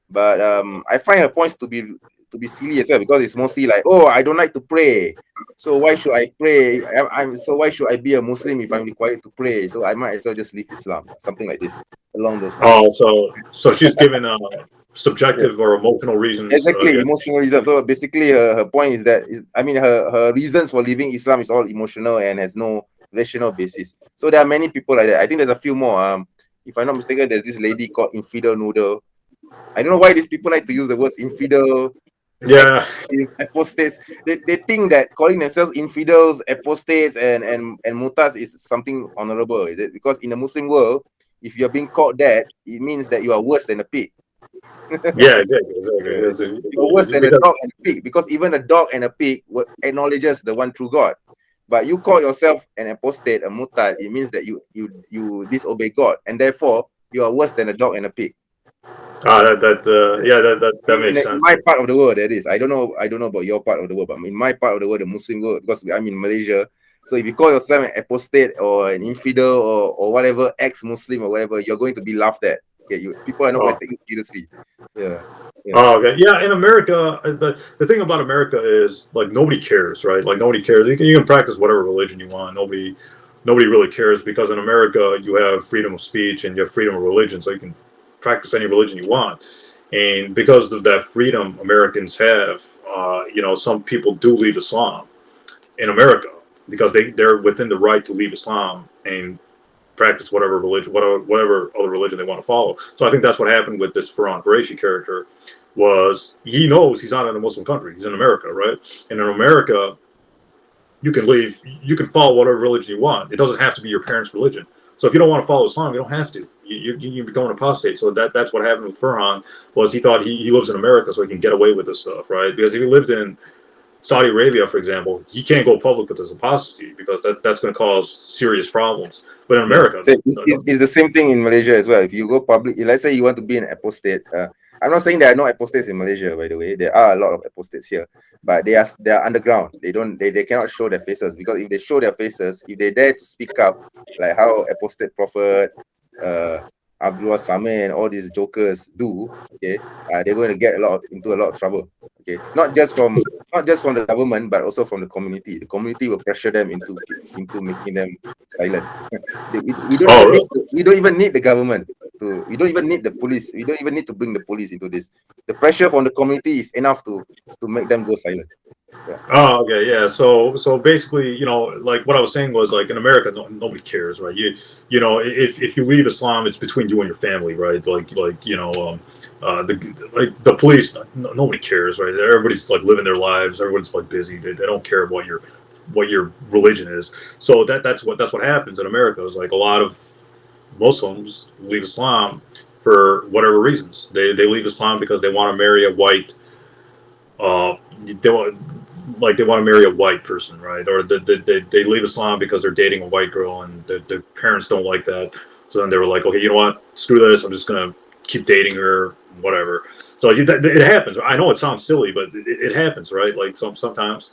But I find her points to be silly as well, because it's mostly like, oh, I don't like to pray, so why should I pray? So why should I be a Muslim if I'm required to pray? So I might as well just leave Islam, something like this, along those lines. oh, so she's given subjective or emotional reasons. Exactly, emotionalism. So basically, her point is that her reasons for leaving Islam is all emotional and has no rational basis. So there are many people like that. I think there's a few more. If I'm not mistaken, there's this lady called Infidel Noodle. I don't know why these people like to use the words infidel, Yeah. apostates. They think that calling themselves infidels, apostates, and mutas is something honorable. Is it? Because in the Muslim world, if you're being called that, it means that you are worse than a pig. Yeah, exactly. You're worse than a Because dog and a pig, because even a dog and a pig acknowledges the one true God. But you call yourself an apostate, a murtad, it means that you disobey God, and therefore you are worse than a dog and a pig. that makes In sense. my part of the world, that is. I don't know about your part of the world, but in my part of the world, the Muslim world, because I'm in Malaysia. So if you call yourself an apostate or an infidel or whatever, ex-Muslim or whatever, you're going to be laughed at. Okay, people are not going Oh. to take you seriously. Yeah. Oh, okay. Yeah, in America, the thing about America is like nobody cares, right? Like nobody cares. You can practice whatever religion you want. Nobody really cares because in America you have freedom of speech and you have freedom of religion, so you can practice any religion you want. And because of that freedom Americans have, some people do leave Islam in America because they're within the right to leave Islam and practice whatever religion, whatever other religion they want to follow. So I think that's what happened with this Farhan Qureshi character. Was he knows he's not in a Muslim country, he's in America, right? And in America, you can follow whatever religion you want. It doesn't have to be your parents' religion. So if you don't want to follow Islam, you don't have to. You can become an apostate. So that's what happened with Farhan. Was he thought he lives in America, so he can get away with this stuff, right? Because if he lived in Saudi Arabia, for example, he can't go public with his apostasy because that's going to cause serious problems. But in America, It's the same thing in Malaysia as well. If you go public, let's say you want to be an apostate. I'm not saying there are no apostates in Malaysia, by the way. There are a lot of apostates here, but they are underground. They cannot show their faces, because if they show their faces, if they dare to speak up, like how apostate prophet, Abdullah Sameer and all these jokers do, okay, they're going to get into a lot of trouble. Okay, not just from the government, but also from the community. The community will pressure them into making them silent. We don't even need the government we don't even need the police. We don't even need to bring the police into this. The pressure from the community is enough to make them go silent. Yeah. Oh, okay, yeah. So basically, like what I was saying was like in America, nobody cares, right? If you leave Islam, it's between you and your family, right? The police, nobody cares, right? Everybody's like living their lives. Everyone's like busy. They don't care about what your religion is. So that's what happens in America. Is like a lot of Muslims leave Islam for whatever reasons. They leave Islam because they want to marry a white. They want to marry a white person, right? Or they leave Islam because they're dating a white girl and their parents don't like that. So then they were like, okay, you know what? Screw this. I'm just gonna keep dating her, whatever. So it happens. I know it sounds silly, but it happens, right? Like sometimes,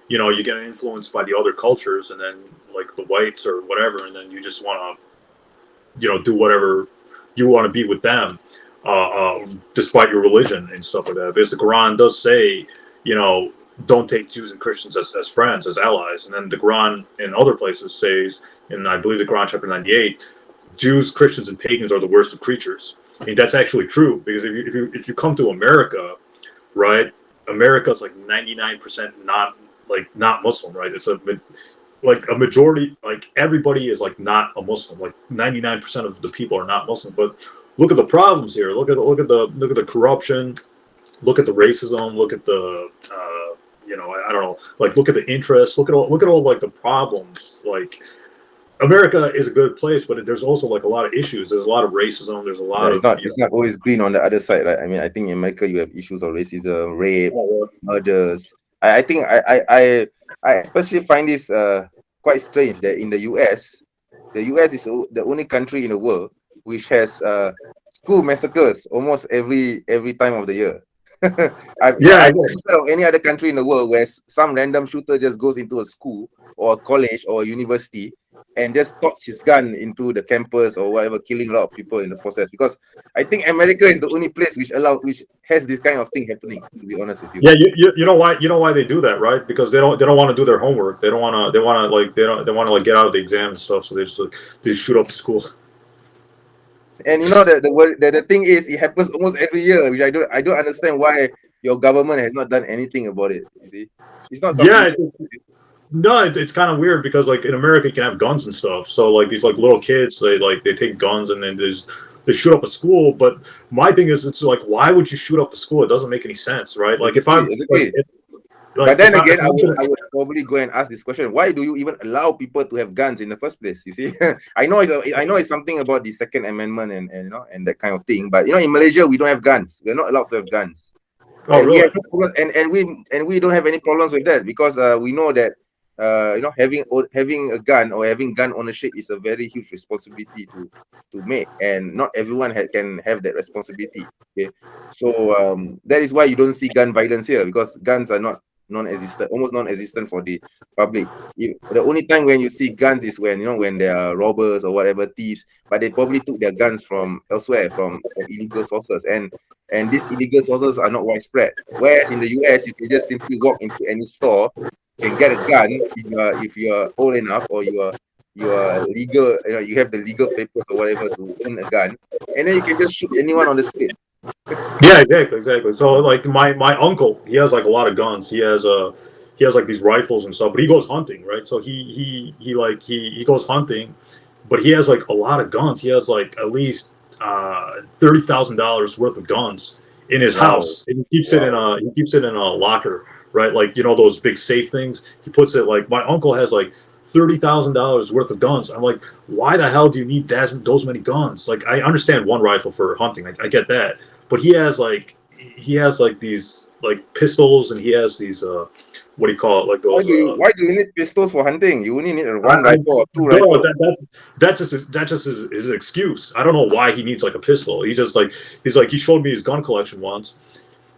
you get influenced by the other cultures, and then like the whites or whatever, and then you just want to, do whatever you want to be with them, despite your religion and stuff like that. Because the Quran does say, don't take Jews and Christians as friends, as allies. And then the Quran in other places says, and I believe the Quran chapter 98, Jews, Christians, and pagans are the worst of creatures. And that's actually true, because if you come to America, right, America's like 99% not Muslim, right? It's a majority, like everybody is like not a Muslim. Like 99% of the people are not Muslim. But look at the problems here. Look at the corruption. Look at the racism. Look at the I don't know. Like look at the interest. Look at all like the problems. Like America is a good place, but there's also like a lot of issues. There's a lot of racism. There's a lot of it's not always green on the other side, right? I mean, I think in America you have issues of racism, rape, murders. I think I especially find this quite strange that in the US is the only country in the world which has school massacres almost every time of the year. I've never heard of any other country in the world where some random shooter just goes into a school or a college or a university and just toss his gun into the campus or whatever, killing a lot of people in the process. Because I think America is the only place which has this kind of thing happening. To be honest with you. Yeah, you know why they do that, right? Because they don't want to do their homework. They want to get out of the exam and stuff. So they shoot up the school. And you know the thing is, it happens almost every year, which I don't understand why your government has not done anything about it. You see, it's not something. No, it's kind of weird because like in America you can have guns and stuff. So like these like little kids, they take guns and then they shoot up a school. But my thing is, it's like, why would you shoot up a school? It doesn't make any sense, right? Like if I'm but then again, I would probably go and ask this question: why do you even allow people to have guns in the first place? You see, I know it's something about the Second Amendment and that kind of thing. But in Malaysia we don't have guns. We're not allowed to have guns. Oh, and really? We have no problems, and we don't have any problems with that because we know that having a gun or having gun ownership is a very huge responsibility to make, and not everyone can have that responsibility. Okay, so that is why you don't see gun violence here, because guns are almost non-existent for the public. The only time when you see guns is when they are robbers or whatever, thieves, but they probably took their guns from elsewhere, from illegal sources, and these illegal sources are not widespread. Whereas in the US, you can just simply walk into any store and get a gun if you are old enough, or you are legal, you have the legal papers or whatever to own a gun, and then you can just shoot anyone on the street. Yeah, exactly. So like my uncle, he has like a lot of guns. He has like these rifles and stuff, but he goes hunting, right? So he goes hunting, but he has like a lot of guns. He has like at least $30,000 worth of guns in his house, and he keeps it in a locker, right? Like those big safe things. He puts it like, my uncle has like $30,000 worth of guns. I'm like, why the hell do you need those many guns? Like, I understand one rifle for hunting, I get that, but he has like these like pistols, and he has these what do you call it, like those. Why do you need pistols for hunting? You only need one rifle or two rifles. That's just his excuse. I don't know why he needs like a pistol. He showed me his gun collection once.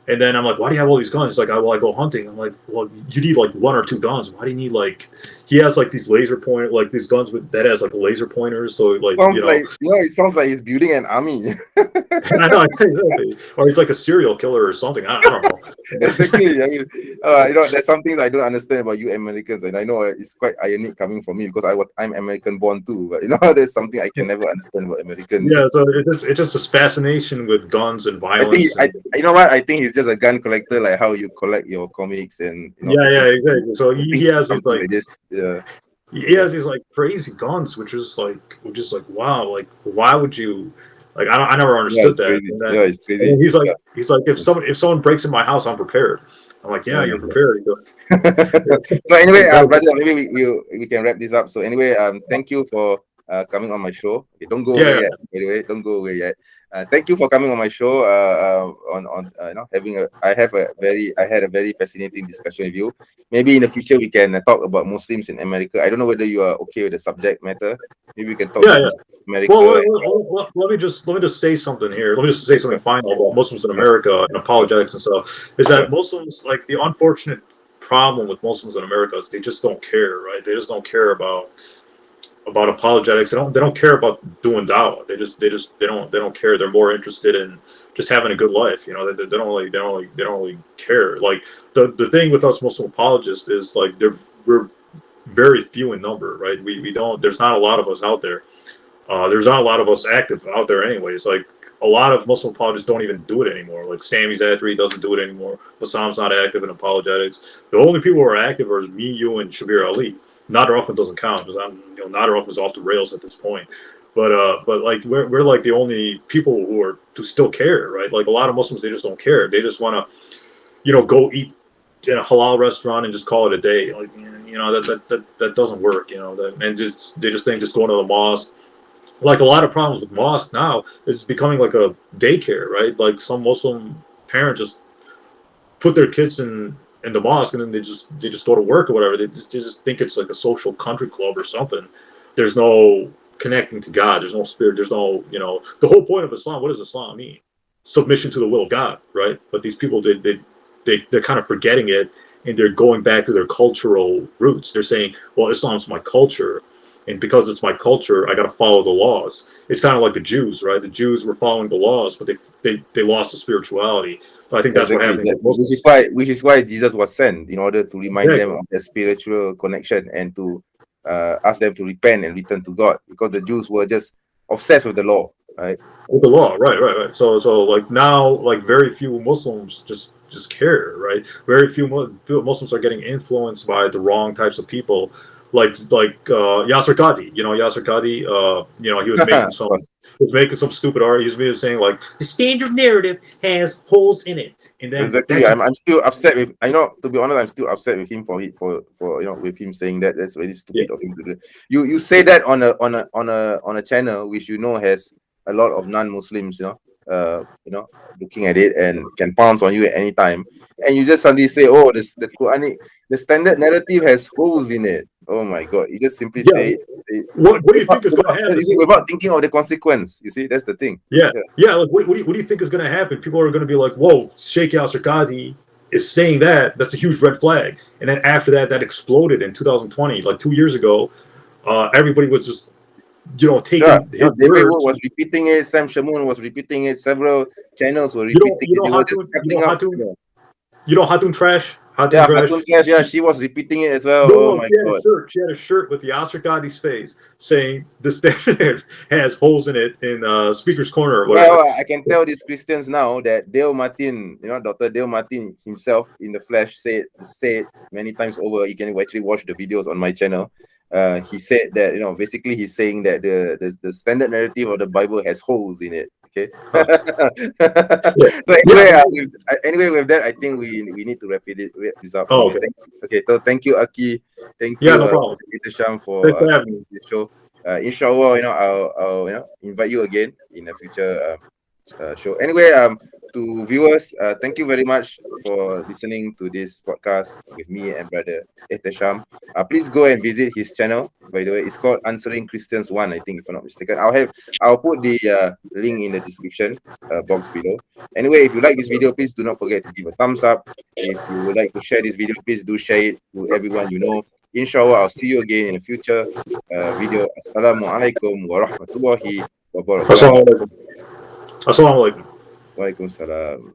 And then I'm like, why do you have all these guns? He's like, I go hunting. I'm like, well, you need like one or two guns. Why do you need like? He has like these laser point, like these guns that has like laser pointers. So like, it sounds like he's building an army. I know, exactly. Or he's like a serial killer or something. I don't know. Exactly. I mean, there's some things I don't understand about you Americans, and I know it's quite ironic coming from me because I'm American born too. But there's something I can never understand about Americans. Yeah, so it's just this fascination with guns and violence. You know what? I think he's just a gun collector, like how you collect your comics and. Yeah, exactly. So he has these like this. Yeah. He has these like crazy guns, which is like wow, like why would you? Like I never understood that. It's crazy. And he's like if someone breaks in my house, I'm prepared. I'm like, yeah, you're prepared. So anyway, brother, maybe we can wrap this up. So anyway, thank you for coming on my show. Okay, don't go away yet. Anyway, don't go away yet. Thank you for coming on my show. I had a very fascinating discussion with you. Maybe in the future we can talk about Muslims in America. I don't know whether you are okay with the subject matter. Maybe we can talk about America. Well, let me just say something here. Let me just say something final about Muslims in America and apologetics and stuff. Is that Muslims, like, the unfortunate problem with Muslims in America is they just don't care, right? They just don't care about about apologetics. They don't care about doing dawah. They don't care. They're more interested in just having a good life. You know, they don't really care. Like the thing with us Muslim apologists is like we're very few in number, right? We don't. There's not a lot of us out there. There's not a lot of us active out there anyways. Like a lot of Muslim apologists don't even do it anymore. Like Sami Zadri doesn't do it anymore. Hassam's not active in apologetics. The only people who are active are me, you, and Shabir Ali. Nader Ahmed doesn't count because Nader Ahmed's off the rails at this point. But like we're like the only people who still care, right? Like a lot of Muslims, they just don't care. They just want to, go eat in a halal restaurant and just call it a day. Like that doesn't work. And they just think just going to the mosque. Like a lot of problems with mosque now, it's becoming like a daycare, right? Like some Muslim parents just put their kids in the mosque and then they just go to work or whatever. They just think it's like a social country club or something. There's no connecting to God. There's no spirit. There's no, the whole point of Islam. What does Islam mean? Submission to the will of God, right? But these people, they're kind of forgetting it, and they're going back to their cultural roots. They're saying, well, Islam's my culture, and because it's my culture, I got to follow the laws. It's kind of like the Jews, right? The Jews were following the laws, but they lost the spirituality. But I think that's exactly. what happened. Which is why Jesus was sent, in order to remind them of their spiritual connection and to ask them to repent and return to God, because the Jews were just obsessed with the law, right? With the law, right. So like now, like very few Muslims just care, right? Very few Muslims are getting influenced by the wrong types of people, like Yasser Qadi. Yasser Qadi. He was making some stupid art. He was saying like the standard narrative has holes in it, and then exactly. I'm still upset with. To be honest, I'm still upset with him for with him saying that. That's very stupid of him to do. You say that on a channel which has a lot of non-Muslims, looking at it and can pounce on you at any time, and you just suddenly say, "Oh, the Quranic, the standard narrative has holes in it." Oh my God! You just simply say, What do you think is going to happen? Without thinking of the consequence. You see, that's the thing. Yeah. Like, what do you think is going to happen? People are going to be like, "Whoa, Sheikh Yasser Qadi is saying that. That's a huge red flag." And then after that exploded in 2020, like 2 years ago. Everybody was just taking his David words. was repeating it. Sam Shamoun was repeating it. Several channels were repeating it. Hatun Trash. Hatun Trash. Yeah, she was repeating it as well. Oh my God! She had a shirt with Yasser Qadi's face saying the standard has holes in it in Speaker's Corner or whatever. Well, I can tell these Christians now that Dale Martin, Dr. Dale Martin himself in the flesh said many times over. You can actually watch the videos on my channel. He said that basically he's saying that the standard narrative of the Bible has holes in it. Okay. So anyway, with that, I think we need to wrap this up. Oh, okay. So thank you, Aki. Thank you, no problem. Ehteshaam, for having the show. Inshallah, I'll invite you again in a future show. Anyway, to viewers, thank you very much for listening to this podcast with me and brother Ehteshaam. Please go and visit his channel. By the way, it's called Answering Christians 1, I think, if I'm not mistaken. I'll put the link in the description box below. Anyway, if you like this video, please do not forget to give a thumbs up. If you would like to share this video, please do share it to everyone you know. Inshallah, I'll see you again in a future video. Assalamualaikum warahmatullahi wabarakatuh. Assalamualaikum. Waalaikumsalam.